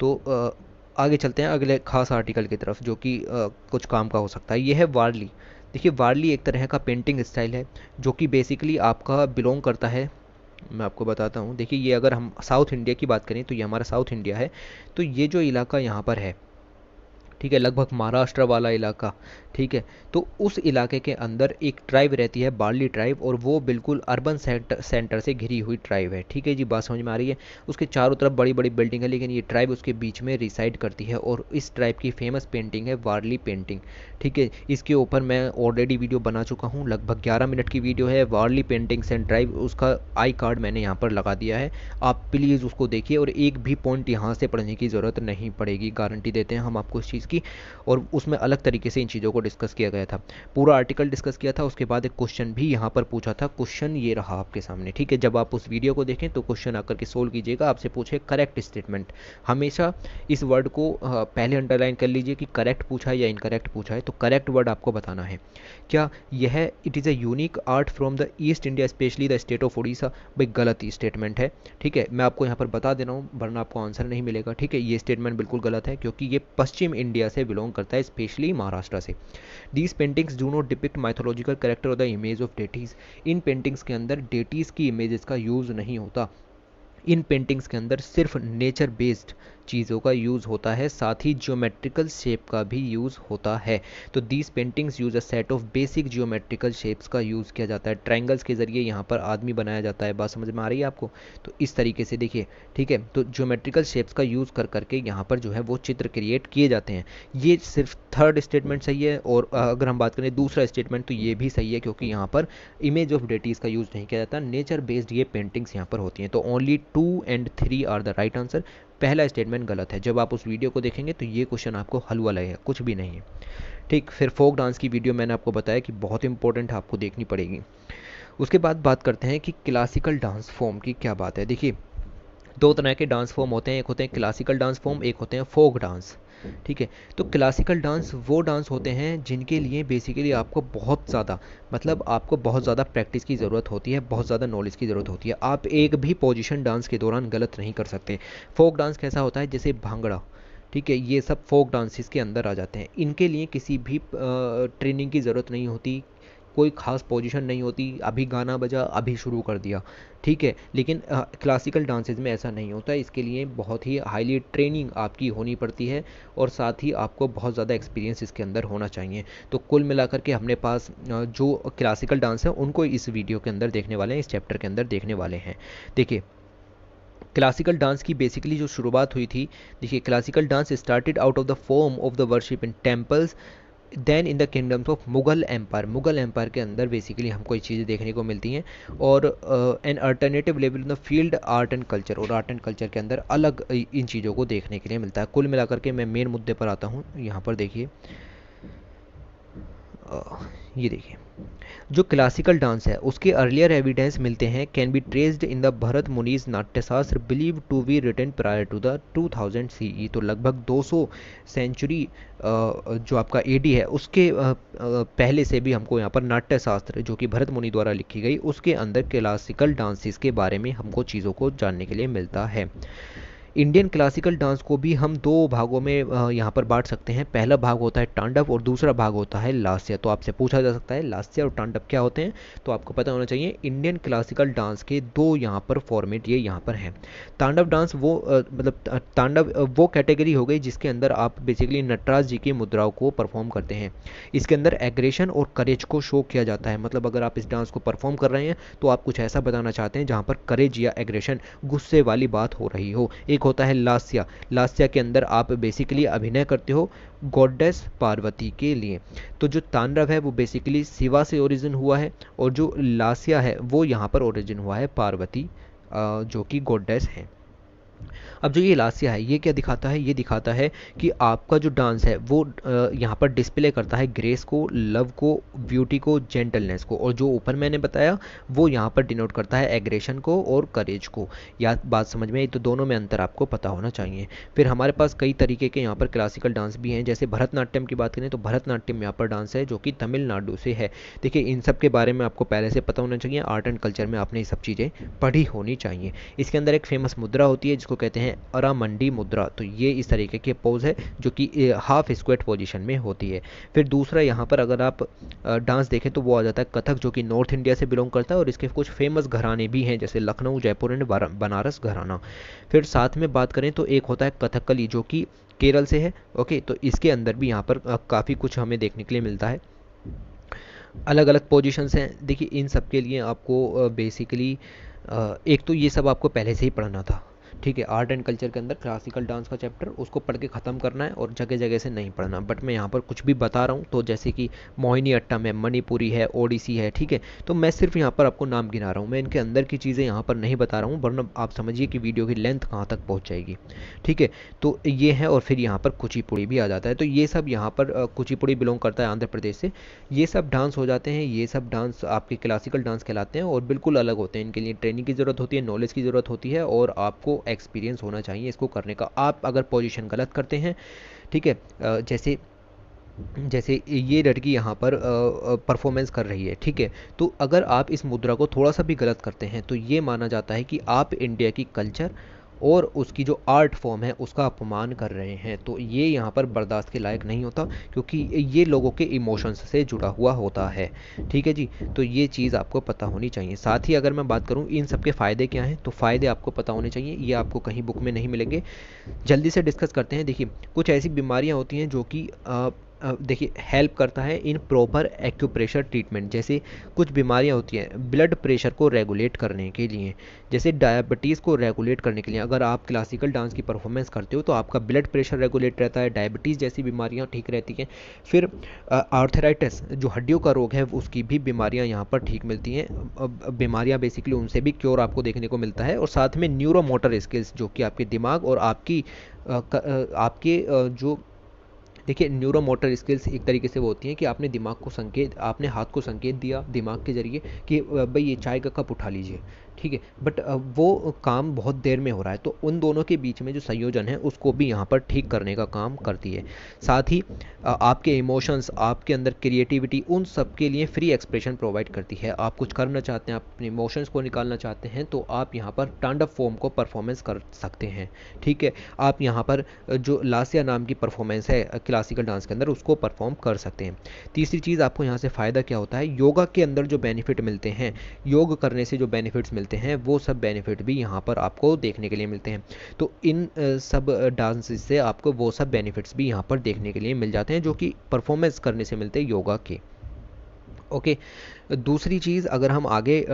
तो आगे चलते हैं अगले खास आर्टिकल की तरफ, जो कि कुछ काम का हो सकता है। ये है वारली। देखिए वारली एक तरह का पेंटिंग स्टाइल है जो कि बेसिकली आपका बिलोंग करता है, मैं आपको बताता हूँ। देखिए ये अगर हम साउथ इंडिया की बात करें तो ये हमारा साउथ इंडिया है, तो ये जो इलाका यहाँ पर है, ठीक है, लगभग महाराष्ट्र वाला इलाका। ठीक है, तो उस इलाके के अंदर एक ट्राइब रहती है, बार्ली ट्राइब, और वो बिल्कुल अर्बन सेंटर से घिरी हुई ट्राइब है। ठीक है जी, बात समझ में आ रही है। उसके चारों तरफ बड़ी बड़ी बिल्डिंग है, लेकिन ये ट्राइब उसके बीच में रिसाइड करती है, और इस ट्राइब की फेमस पेंटिंग है वारली पेंटिंग। ठीक है, इसके ऊपर मैं ऑलरेडी वीडियो बना चुका हूँ, लगभग 11 मिनट की वीडियो है, वारली पेंटिंग्स एंड ट्राइब, उसका आई कार्ड मैंने यहाँ पर लगा दिया है, आप प्लीज़ उसको देखिए, और एक भी पॉइंट यहाँ से पढ़ने की ज़रूरत नहीं पड़ेगी, गारंटी देते हैं हम आपको इस चीज़ की। और उसमें अलग तरीके से इन चीज़ों को डिस्कस किया गया था, पूरा आर्टिकल डिस्कस किया था। उसके बाद एक क्वेश्चन भी यहाँ पर पूछा था, क्वेश्चन ये रहा आपके सामने। ठीक है, जब आप उस वीडियो को देखें तो क्वेश्चन आकर के सोल्व कीजिएगा, आपसे पूछे करेक्ट स्टेटमेंट, हमेशा इस वर्ड को पहले अंडरलाइन कर लीजिए कि करेक्ट पूछा है या इनकरेक्ट पूछा है, तो करेक्ट वर्ड आपको बताना है। क्या यह it is a unique art from the east India specially the state of Orissa, भाई गलत स्टेटमेंट है। ठीक है, मैं आपको यहाँ पर बता दे रहा हूँ वरना आपको आंसर नहीं मिलेगा। ठीक है, ये स्टेटमेंट बिल्कुल गलत है क्योंकि ये पश्चिम इंडिया से बिलोंग करता है, स्पेशली महाराष्ट्र से। These paintings do not depict mythological character और द इमेज ऑफ डेटीज़, इन पेंटिंग्स के अंदर डेटीज़ की इमेजेस का यूज़ नहीं होता। इन पेंटिंग्स के अंदर सिर्फ नेचर बेस्ड चीज़ों का यूज़ होता है, साथ ही जियोमेट्रिकल शेप का भी यूज़ होता है। तो these paintings use a set of basic geometrical shapes का यूज़ किया जाता है, ट्रायंगल्स के ज़रिए यहाँ पर आदमी बनाया जाता है। बात समझ में आ रही है आपको? तो इस तरीके से देखिए, ठीक है, तो जियोमेट्रिकल शेप्स का यूज़ कर करके यहाँ पर जो है वो चित्र क्रिएट किए जाते हैं। ये सिर्फ थर्ड स्टेटमेंट सही है, और अगर हम बात करें दूसरा स्टेटमेंट तो ये भी सही है, क्योंकि यहाँ पर इमेज ऑफ डेटीज़ का यूज़ नहीं किया जाता, नेचर बेस्ड ये पेंटिंग्स यहाँ पर होती हैं। तो only 2 and 3 are the right answer. पहला स्टेटमेंट गलत है, जब आप उस वीडियो को देखेंगे तो ये क्वेश्चन आपको हलवा लगेगा, कुछ भी नहीं है। ठीक, फिर फोक डांस की वीडियो मैंने आपको बताया कि बहुत इंपॉर्टेंट है, आपको देखनी पड़ेगी। उसके बाद बात करते हैं कि क्लासिकल डांस फॉर्म की क्या बात है। देखिए दो तरह के डांस फॉर्म होते हैं, एक होते हैं क्लासिकल डांस फॉर्म, एक होते हैं फोक डांस। ठीक है, तो क्लासिकल डांस वो डांस होते हैं जिनके लिए बेसिकली आपको बहुत ज़्यादा, मतलब आपको बहुत ज़्यादा प्रैक्टिस की ज़रूरत होती है, बहुत ज़्यादा नॉलेज की ज़रूरत होती है, आप एक भी पोजीशन डांस के दौरान गलत नहीं कर सकते। फोक डांस कैसा होता है, जैसे भांगड़ा, ठीक है, ये सब फोक डांसेस के अंदर आ जाते हैं, इनके लिए किसी भी ट्रेनिंग की ज़रूरत नहीं होती, कोई खास पोजीशन नहीं होती, अभी गाना बजा अभी शुरू कर दिया, ठीक है। लेकिन क्लासिकल डांसेज में ऐसा नहीं होता है, इसके लिए बहुत ही हाईली ट्रेनिंग आपकी होनी पड़ती है और साथ ही आपको बहुत ज़्यादा एक्सपीरियंस इसके अंदर होना चाहिए। तो कुल मिलाकर के हमने पास जो क्लासिकल डांस है उनको इस वीडियो के अंदर देखने वाले हैं, इस चैप्टर के अंदर देखने वाले हैं। देखिए, क्लासिकल डांस की बेसिकली जो शुरुआत हुई थी, देखिए classical dance started out of the form of the worship in temples then in the kingdoms of Mughal empire. Mughal empire के अंदर बेसिकली हमको ये चीज़ें देखने को मिलती हैं। और an alternative level in the field art and culture, और आर्ट एंड कल्चर के अंदर अलग इन चीज़ों को देखने के लिए मिलता है। कुल मिलाकर के मैं मेन मुद्दे पर आता हूँ, यहाँ पर देखिए, ये देखिए, जो क्लासिकल डांस है उसके अर्लियर एविडेंस मिलते हैं can be traced in the Bharat Muni's Natyashastra believe to be written prior to the 2000 CE. तो लगभग 200 सेंचुरी जो आपका एडी है उसके पहले से भी हमको यहाँ पर नाट्यशास्त्र जो कि भरत मुनि द्वारा लिखी गई उसके अंदर क्लासिकल डांसेस के बारे में हमको चीज़ों को जानने के लिए मिलता है। इंडियन क्लासिकल डांस को भी हम दो भागों में यहाँ पर बांट सकते हैं। पहला भाग होता है तांडव और दूसरा भाग होता है लास्य। तो आपसे पूछा जा सकता है लास्य और तांडव क्या होते हैं, तो आपको पता होना चाहिए इंडियन क्लासिकल डांस के दो यहाँ पर फॉर्मेट ये यहाँ पर हैं। तांडव डांस वो तांडव वो कैटेगरी हो गई जिसके अंदर आप बेसिकली नटराज जी की मुद्राओं को परफॉर्म करते हैं। इसके अंदर एग्रेशन और करेज को शो किया जाता है, मतलब अगर आप इस डांस को परफॉर्म कर रहे हैं तो आप कुछ ऐसा बताना चाहते हैं जहाँ पर करेज या एग्रेशन, गुस्से वाली बात हो रही हो। एक होता है लास्या। लास्या के अंदर आप बेसिकली अभिनय करते हो गॉडेस पार्वती के लिए। तो जो तांडव है वो बेसिकली शिवा से ओरिजिन हुआ है और जो लास्या है वो यहाँ पर ओरिजिन हुआ है पार्वती जो कि गॉडेस है। अब जो ये लास्या है ये क्या दिखाता है, ये दिखाता है कि आपका जो डांस है वो यहाँ पर डिस्प्ले करता है ग्रेस को, लव को, ब्यूटी को, जेंटलनेस को, और जो ऊपर मैंने बताया वो यहाँ पर डिनोट करता है एग्रेशन को और करेज को। या बात समझ में आई, तो दोनों में अंतर आपको पता होना चाहिए। फिर हमारे पास कई तरीके के यहाँ पर क्लासिकल डांस भी हैं, जैसे भरतनाट्यम की बात करें तो भरतनाट्यम यहाँ पर डांस है जो कि तमिलनाडु से है। देखिए इन सब के बारे में आपको पहले से पता होना चाहिए, आर्ट एंड कल्चर में आपने ये सब चीज़ें पढ़ी होनी चाहिए। इसके अंदर एक फेमस मुद्रा होती है जिसको कहते हैं अरामंडी मुद्रा। तो ये इस तरीके की पोज है जो कि हाफ स्क्वेट पोजीशन में होती है। फिर दूसरा यहाँ पर अगर आप डांस देखें तो वो आ जाता है कथक, जो कि नॉर्थ इंडिया से बिलोंग करता है और इसके कुछ फेमस घराने भी हैं जैसे लखनऊ, जयपुर एंड बनारस घराना। फिर साथ में बात करें तो एक होता है कथकली जो कि केरल से है। ओके, तो इसके अंदर भी यहाँ पर काफ़ी कुछ हमें देखने के लिए मिलता है। अलग अलग पोजीशंस हैं। देखिए इन सब के लिए आपको बेसिकली एक तो ये सब आपको पहले से ही पढ़ना था, ठीक है। आर्ट एंड कल्चर के अंदर क्लासिकल डांस का चैप्टर उसको पढ़ के ख़त्म करना है और जगह जगह से नहीं पढ़ना। बट मैं यहाँ पर कुछ भी बता रहा हूँ, तो जैसे कि मोहिनी अट्टम है, मणिपुरी है, ओडिसी है, ठीक है। तो मैं सिर्फ यहाँ पर आपको नाम गिना रहा हूँ, मैं इनके अंदर की चीज़ें यहाँ पर नहीं बता रहा हूँ, वरना आप समझिए कि वीडियो की लेंथ कहाँ तक पहुँच जाएगी, ठीक है। तो ये है, और फिर यहाँ पर कुचिपुड़ी भी आ जाता है। तो ये सब यहाँ पर कुचिपुड़ी बिलोंग करता है आंध्र प्रदेश से। ये सब डांस हो जाते हैं, ये सब डांस आपके क्लासिकल डांस कहलाते हैं और बिल्कुल अलग होते हैं। इनके लिए ट्रेनिंग की ज़रूरत होती है, नॉलेज की ज़रूरत होती है और आपको एक्सपीरियंस होना चाहिए इसको करने का। आप अगर पोजीशन गलत करते हैं, ठीक है, जैसे जैसे ये लड़की यहाँ पर परफॉर्मेंस कर रही है, ठीक है, तो अगर आप इस मुद्रा को थोड़ा सा भी गलत करते हैं तो ये माना जाता है कि आप इंडिया की कल्चर और उसकी जो आर्ट फॉर्म है उसका अपमान कर रहे हैं। तो ये यहाँ पर बर्दाश्त के लायक नहीं होता, क्योंकि ये लोगों के इमोशंस से जुड़ा हुआ होता है, ठीक है जी। तो ये चीज़ आपको पता होनी चाहिए। साथ ही अगर मैं बात करूँ इन सब के फ़ायदे क्या हैं, तो फ़ायदे आपको पता होने चाहिए, ये आपको कहीं बुक में नहीं मिलेंगे। जल्दी से डिस्कस करते हैं। देखिए कुछ ऐसी बीमारियां होती हैं जो कि देखिए हेल्प करता है इन प्रॉपर एक्यूप्रेशर ट्रीटमेंट। जैसे कुछ बीमारियां होती हैं ब्लड प्रेशर को रेगुलेट करने के लिए, जैसे डायबिटीज़ को रेगुलेट करने के लिए। अगर आप क्लासिकल डांस की परफॉर्मेंस करते हो तो आपका ब्लड प्रेशर रेगुलेट रहता है, डायबिटीज़ जैसी बीमारियां ठीक रहती हैं। फिर आर्थराइटिस जो हड्डियों का रोग है उसकी भी बीमारियां यहाँ पर ठीक मिलती हैं। बीमारियां बेसिकली उनसे भी क्योर आपको देखने को मिलता है। और साथ में न्यूरो मोटर स्किल्स जो कि आपके दिमाग और आपके जो देखिए न्यूरो मोटर स्किल्स एक तरीके से वो होती हैं कि आपने दिमाग को संकेत, आपने हाथ को संकेत दिया दिमाग के जरिए कि भाई ये चाय का कप उठा लीजिए, ठीक है, बट वो काम बहुत देर में हो रहा है, तो उन दोनों के बीच में जो संयोजन है उसको भी यहाँ पर ठीक करने का काम करती है। साथ ही आपके इमोशंस, आपके अंदर क्रिएटिविटी, उन सब के लिए फ्री एक्सप्रेशन प्रोवाइड करती है। आप कुछ करना चाहते हैं, आप अपने इमोशंस को निकालना चाहते हैं, तो आप यहाँ पर तांडव फॉर्म को परफॉर्मेंस कर सकते हैं। ठीक है, आप यहाँ पर जो लास्या नाम की परफॉर्मेंस है क्लासिकल डांस के अंदर, उसको परफॉर्म कर सकते हैं। तीसरी चीज़, आपको यहाँ से फ़ायदा क्या होता है, योगा के अंदर जो बेनिफिट मिलते हैं, योग करने से जो बेनिफिट्स मिलते हैं, वो सब बेनिफिट भी यहाँ पर आपको देखने के लिए मिलते हैं। तो इन सब डांस से आपको वो सब बेनिफिट्स भी यहाँ पर देखने के लिए मिल जाते हैं जो कि परफॉर्मेंस करने से मिलते हैं योगा के। ओके, दूसरी चीज़ अगर हम आगे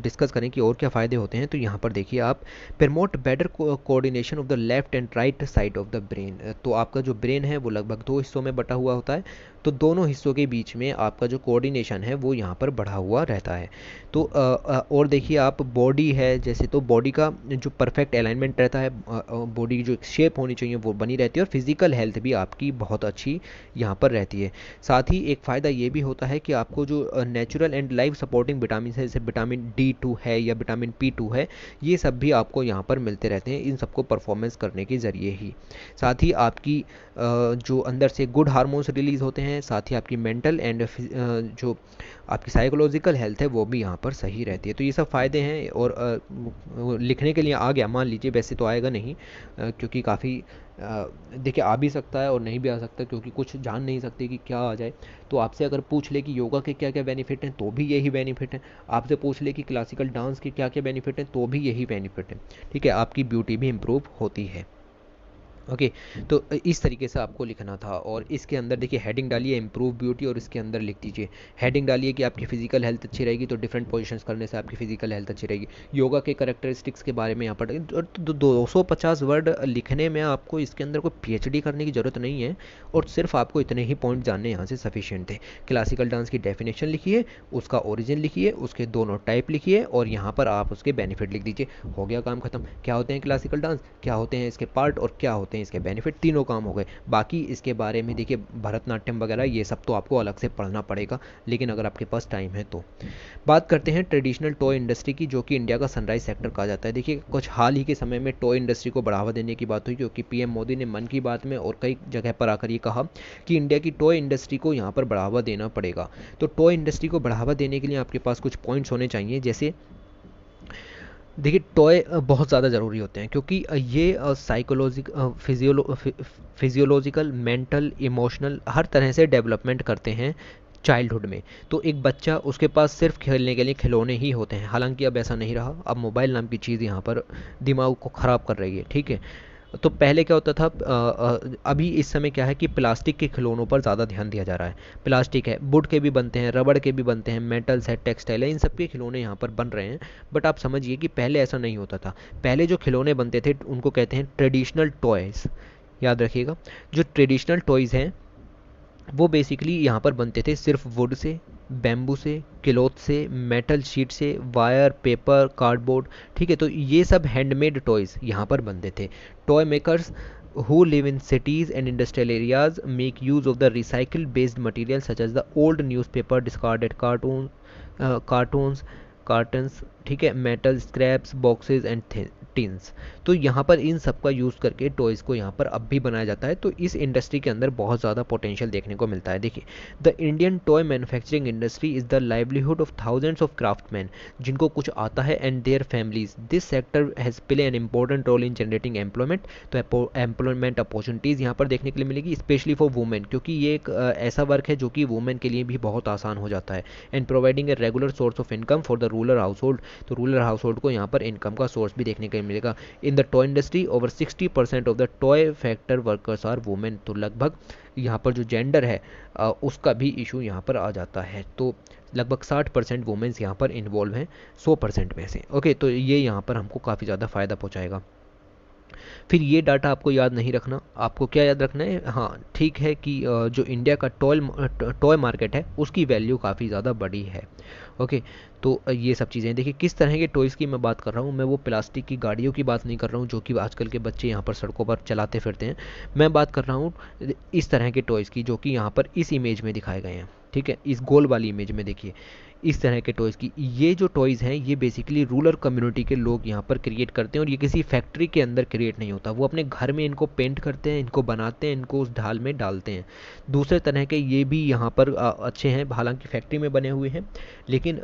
डिस्कस करें कि और क्या फ़ायदे होते हैं, तो यहाँ पर देखिए आप, promote better coordination of the left and right side of the brain. तो आपका जो ब्रेन है वो लगभग दो हिस्सों में बटा हुआ होता है, तो दोनों हिस्सों के बीच में आपका जो कोऑर्डिनेशन है वो यहाँ पर बढ़ा हुआ रहता है। तो और देखिए आप, बॉडी है जैसे, तो बॉडी का जो परफेक्ट अलाइनमेंट रहता है, बॉडी की जो शेप होनी चाहिए वो बनी रहती है, और फिजिकल हेल्थ भी आपकी बहुत अच्छी यहाँ पर रहती है। साथ ही एक फ़ायदा ये भी होता है कि आपको जो natural and life supporting vitamin है, जैसे विटामिन D2 है या विटामिन P2 है, ये सब भी आपको यहाँ पर मिलते रहते हैं इन सबको परफॉर्मेंस करने के ज़रिए ही। साथ ही आपकी जो अंदर से गुड हार्मोन्स रिलीज़ होते हैं, साथ ही आपकी मेंटल एंड जो आपकी साइकोलॉजिकल हेल्थ है वो भी यहाँ पर सही रहती है। तो ये सब फ़ायदे हैं, और लिखने के लिए आ गया, मान लीजिए, वैसे तो आएगा नहीं क्योंकि काफ़ी देखिए आ भी सकता है और नहीं भी आ सकता, क्योंकि कुछ जान नहीं सकते कि क्या आ जाए। तो आपसे अगर पूछ ले कि योगा के क्या क्या बेनिफिट हैं, तो भी यही बेनिफिट हैं। आपसे पूछ ले कि क्लासिकल डांस के क्या क्या बेनिफिट हैं, तो भी यही बेनिफिट हैं। ठीक है, आपकी ब्यूटी भी इम्प्रूव होती है। ओके, तो इस तरीके से आपको लिखना था। और इसके अंदर देखिए हेडिंग डालिए इम्प्रूव ब्यूटी, और इसके अंदर लिख दीजिए, हेडिंग डालिए कि आपकी फिजिकल हेल्थ अच्छी रहेगी, तो डिफरेंट पोजीशंस करने से आपकी फिजिकल हेल्थ अच्छी रहेगी। योगा के करेक्टरिस्टिक्स के बारे में यहाँ पर, और 250 वर्ड लिखने में आपको इसके अंदर कोई PhD करने की ज़रूरत नहीं है, और सिर्फ आपको इतने ही पॉइंट जानने यहाँ से सफिशिएंट थे। क्लासिकल डांस की डेफिनेशन लिखिए, उसका ओरिजिन लिखिए, उसके दोनों टाइप लिखिए, और यहाँ पर आप उसके बेनिफिट लिख दीजिए, हो गया काम खत्म। क्या होते हैं क्लासिकल डांस, क्या होते हैं इसके पार्ट, और क्या होते हैं इसके बेनिफिट, तीनों काम हो गए। बाकी इसके बारे में देखिए भरतनाट्यम वगैरह ये सब तो आपको अलग से पढ़ना पड़ेगा, लेकिन अगर आपके पास टाइम है तो। बात करते हैं ट्रेडिशनल टॉय इंडस्ट्री की, जो कि इंडिया का सनराइज सेक्टर कहा जाता है। देखिए कुछ हाल ही के समय में टॉय इंडस्ट्री को बढ़ावा देने की बात हुई, क्योंकि PM मोदी ने मन की बात में और कई जगह पर आकर ये कहा कि इंडिया की टॉय इंडस्ट्री को यहाँ पर बढ़ावा देना पड़ेगा। तो टॉय इंडस्ट्री को बढ़ावा देने के लिए आपके पास कुछ पॉइंट्स होने चाहिए, जैसे देखिए टॉय बहुत ज़्यादा ज़रूरी होते हैं, क्योंकि ये फिजियोलॉजिकल, मेंटल, इमोशनल हर तरह से डेवलपमेंट करते हैं चाइल्डहुड में। तो एक बच्चा, उसके पास सिर्फ खेलने के लिए खिलौने ही होते हैं, हालांकि अब ऐसा नहीं रहा, अब मोबाइल नाम की चीज़ यहाँ पर दिमाग को ख़राब कर रही है। ठीक है, तो पहले क्या होता था, अभी इस समय क्या है कि प्लास्टिक के खिलौनों पर ज़्यादा ध्यान दिया जा रहा है। प्लास्टिक है, वुड के भी बनते हैं, रबड़ के भी बनते हैं, मेटल्स है, टेक्सटाइल है, इन सब के खिलौने यहाँ पर बन रहे हैं। बट आप समझिए कि पहले ऐसा नहीं होता था। पहले जो खिलौने बनते थे उनको कहते हैं ट्रेडिशनल टॉयज़, याद रखिएगा। जो ट्रेडिशनल टॉयज़ हैं वो बेसिकली यहाँ पर बनते थे सिर्फ वुड से, बैम्बू से, क्लॉथ से, मेटल शीट से, वायर, पेपर, कार्डबोर्ड। ठीक है, तो ये सब हैंडमेड टॉयज़ यहाँ पर बनते थे। Toy makers who live in cities and industrial areas make use of the recycle based materials such as the old newspaper, discarded cartons, ठीक है, metal scraps, boxes and tins. तो यहाँ पर इन सब का यूज़ करके टॉयज़ को यहाँ पर अब भी बनाया जाता है। तो इस इंडस्ट्री के अंदर बहुत ज़्यादा पोटेंशियल देखने को मिलता है। देखिए, the Indian toy manufacturing industry is the livelihood of thousands of craftsman, जिनको कुछ आता है, and their families. This sector has play an important role in generating employment. तो एम्प्लॉयमेंट अपॉर्चुनिटीज़ यहाँ पर देखने के लिए मिलेगी, स्पेशली फॉर वुमेन, क्योंकि ये एक ऐसा वर्क है जो कि वुमेन के लिए भी बहुत आसान हो जाता है। And providing a regular source of income for the rural house hold. तो रूरल हाउस होल्ड को यहाँ पर इनकम का सोर्स भी देखने के लिए मिलेगा। In the toy industry over 60% of the toy factor workers are women. तो लगभग यहाँ पर जो जेंडर है उसका भी इशू यहाँ पर आ जाता है। तो लगभग 60% वुमेन्स यहाँ पर इन्वॉल्व हैं 100% में से। ओके, तो ये यहाँ पर हमको काफ़ी ज़्यादा फ़ायदा पहुँचाएगा। फिर ये डाटा आपको याद नहीं रखना, आपको क्या याद रखना है, हाँ ठीक है, कि जो इंडिया का टॉय मार्केट है उसकी वैल्यू काफ़ी ज़्यादा बड़ी है। ओके, तो ये सब चीज़ें देखिए किस तरह के टॉयज़ की मैं बात कर रहा हूँ। मैं वो प्लास्टिक की गाड़ियों की बात नहीं कर रहा हूँ जो कि आजकल के बच्चे यहाँ पर सड़कों पर चलाते फिरते हैं। मैं बात कर रहा हूँ इस तरह के टॉयज़ की जो कि यहाँ पर इस इमेज में दिखाए गए हैं। ठीक है, इस गोल वाली इमेज में देखिए इस तरह के टॉयज़ की, ये जो टॉयज़ हैं ये बेसिकली रूरल कम्युनिटी के लोग यहाँ पर क्रिएट करते हैं, और ये किसी फैक्ट्री के अंदर क्रिएट नहीं होता, वो अपने घर में इनको पेंट करते हैं, इनको बनाते हैं, इनको उस ढाल में डालते हैं। दूसरे तरह के ये भी यहाँ पर अच्छे हैं, हालांकि फैक्ट्री में बने हुए हैं, लेकिन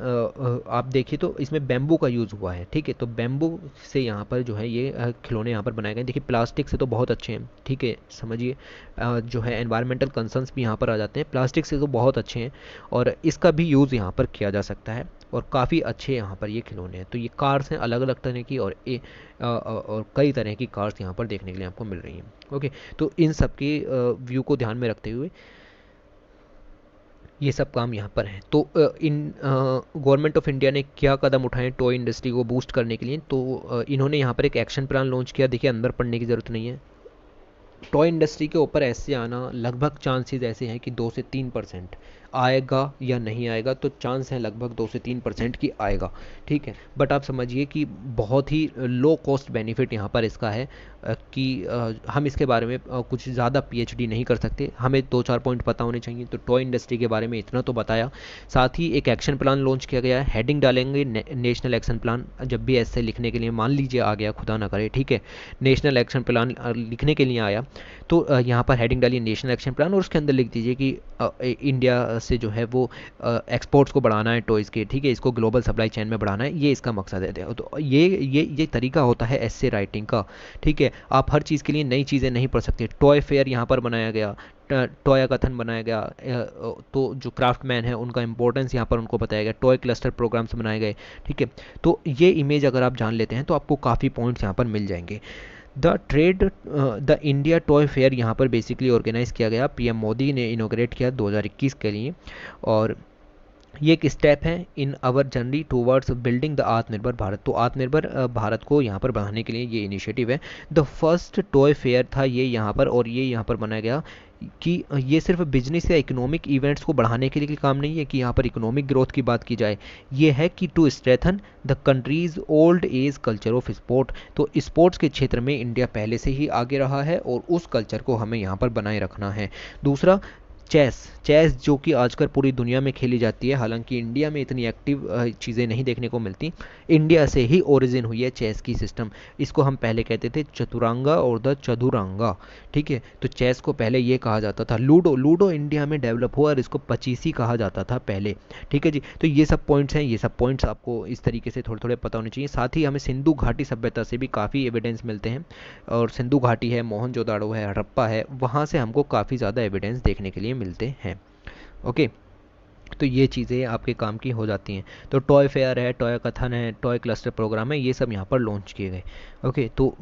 आप देखिए तो इसमें बैम्बू का यूज़ हुआ है। ठीक है, तो बैम्बू से यहाँ पर जो है ये खिलौने यहाँ पर बनाए गए हैं। देखिए प्लास्टिक से तो बहुत अच्छे हैं, ठीक है, समझिए जो है एनवायरमेंटल कंसर्न्स भी यहाँ पर आ जाते हैं, प्लास्टिक से तो बहुत अच्छे हैं, और इसका भी यूज़ यहाँ पर किया जा सकता है, और काफ़ी अच्छे यहाँ पर ये खिलौने हैं। तो ये कार्स हैं अलग अलग तरह की, और कई तरह की कार्स यहाँ पर देखने के लिए आपको मिल रही हैं। ओके, तो इन सब के व्यू को ध्यान में रखते हुए ये सब काम यहाँ पर हैं। तो इन गवर्नमेंट ऑफ इंडिया ने क्या कदम उठाए टॉय इंडस्ट्री को बूस्ट करने के लिए, तो इन्होंने यहाँ पर एक एक्शन प्लान लॉन्च किया। देखिए अंदर पढ़ने की ज़रूरत नहीं है। टॉय इंडस्ट्री के ऊपर ऐसे आना लगभग चांसेस ऐसे हैं कि 2 से 3% आएगा या नहीं आएगा, तो चांस है लगभग 2 से 3% की आएगा। ठीक है, बट आप समझिए कि बहुत ही लो कॉस्ट बेनिफिट यहाँ पर इसका है, कि हम इसके बारे में कुछ ज़्यादा पीएचडी नहीं कर सकते, हमें 2-4 पॉइंट पता होने चाहिए। तो टॉय इंडस्ट्री के बारे में इतना तो बताया। साथ ही एक एक्शन प्लान लॉन्च किया गया है, हेडिंग डालेंगे नेशनल एक्शन प्लान, जब भी ऐसे लिखने के लिए मान लीजिए आ गया, खुदा ना करे, ठीक है, नेशनल एक्शन प्लान लिखने के लिए आया, तो यहाँ पर हेडिंग डालिए नेशनल एक्शन प्लान, और उसके अंदर लिख दीजिए कि इंडिया से जो है वो एक्सपोर्ट्स को बढ़ाना है टॉयज़ के, ठीक है, इसको ग्लोबल सप्लाई चेन में बढ़ाना है, ये इसका मकसद है। तो ये तरीका होता है एस्से राइटिंग का। ठीक है, आप हर चीज़ के लिए नई चीज़ें नहीं पढ़ सकते। टॉय फेयर यहाँ पर बनाया गया, टॉय कथन बनाया गया, तो जो क्राफ्टमैन है उनका इंपॉर्टेंस यहाँ पर उनको बताया गया, टॉय क्लस्टर प्रोग्राम्स बनाए गए। ठीक है, तो ये इमेज अगर आप जान लेते हैं तो आपको काफ़ी पॉइंट्स यहाँ पर मिल जाएंगे। द इंडिया टॉय फेयर यहाँ पर बेसिकली ऑर्गेनाइज किया गया, पीएम मोदी ने इनोग्रेट किया 2021 के लिए, और ये एक स्टेप है in our journey towards building the Atmanirbhar Bharat. तो आत्मनिर्भर भारत को यहाँ पर बढ़ाने के लिए ये इनिशिएटिव है। द फर्स्ट टॉय फेयर था ये यहाँ पर, और ये यहाँ पर बनाया गया कि ये सिर्फ बिजनेस या इकोनॉमिक इवेंट्स को बढ़ाने के लिए काम नहीं है कि यहाँ पर इकोनॉमिक ग्रोथ की बात की जाए, ये है कि to strengthen the country's old age culture of sport. तो स्पोर्ट्स के क्षेत्र में इंडिया पहले से ही आगे रहा है, और उस कल्चर को हमें यहाँ पर बनाए रखना है। दूसरा, चेस जो कि आजकल पूरी दुनिया में खेली जाती है, हालांकि इंडिया में इतनी एक्टिव चीज़ें नहीं देखने को मिलती। इंडिया से ही ओरिजिन हुई है चेस की सिस्टम, इसको हम पहले कहते थे चतुरंगा और द चतुरंगा। ठीक है, तो चेस को पहले ये कहा जाता था लूडो, लूडो इंडिया में डेवलप हुआ और इसको पचीसी कहा जाता था पहले। ठीक है जी, तो ये सब पॉइंट्स हैं, ये सब पॉइंट्स आपको इस तरीके से थोड़े थोड़े पता होने चाहिए। साथ ही हमें सिंधु घाटी सभ्यता से भी काफ़ी एविडेंस मिलते हैं, और सिंधु घाटी है, मोहनजोदाड़ो है, हड़प्पा है, वहाँ से हमको काफ़ी ज़्यादा एविडेंस देखने के लिए मिलते हैं। ओके, तो ये चीज़ें आपके काम की हो जाती हैं। तो टॉय फेयर है, टॉय कथन है, टॉय क्लस्टर प्रोग्राम है, ये सब यहाँ पर लॉन्च किए गए। ओके, तो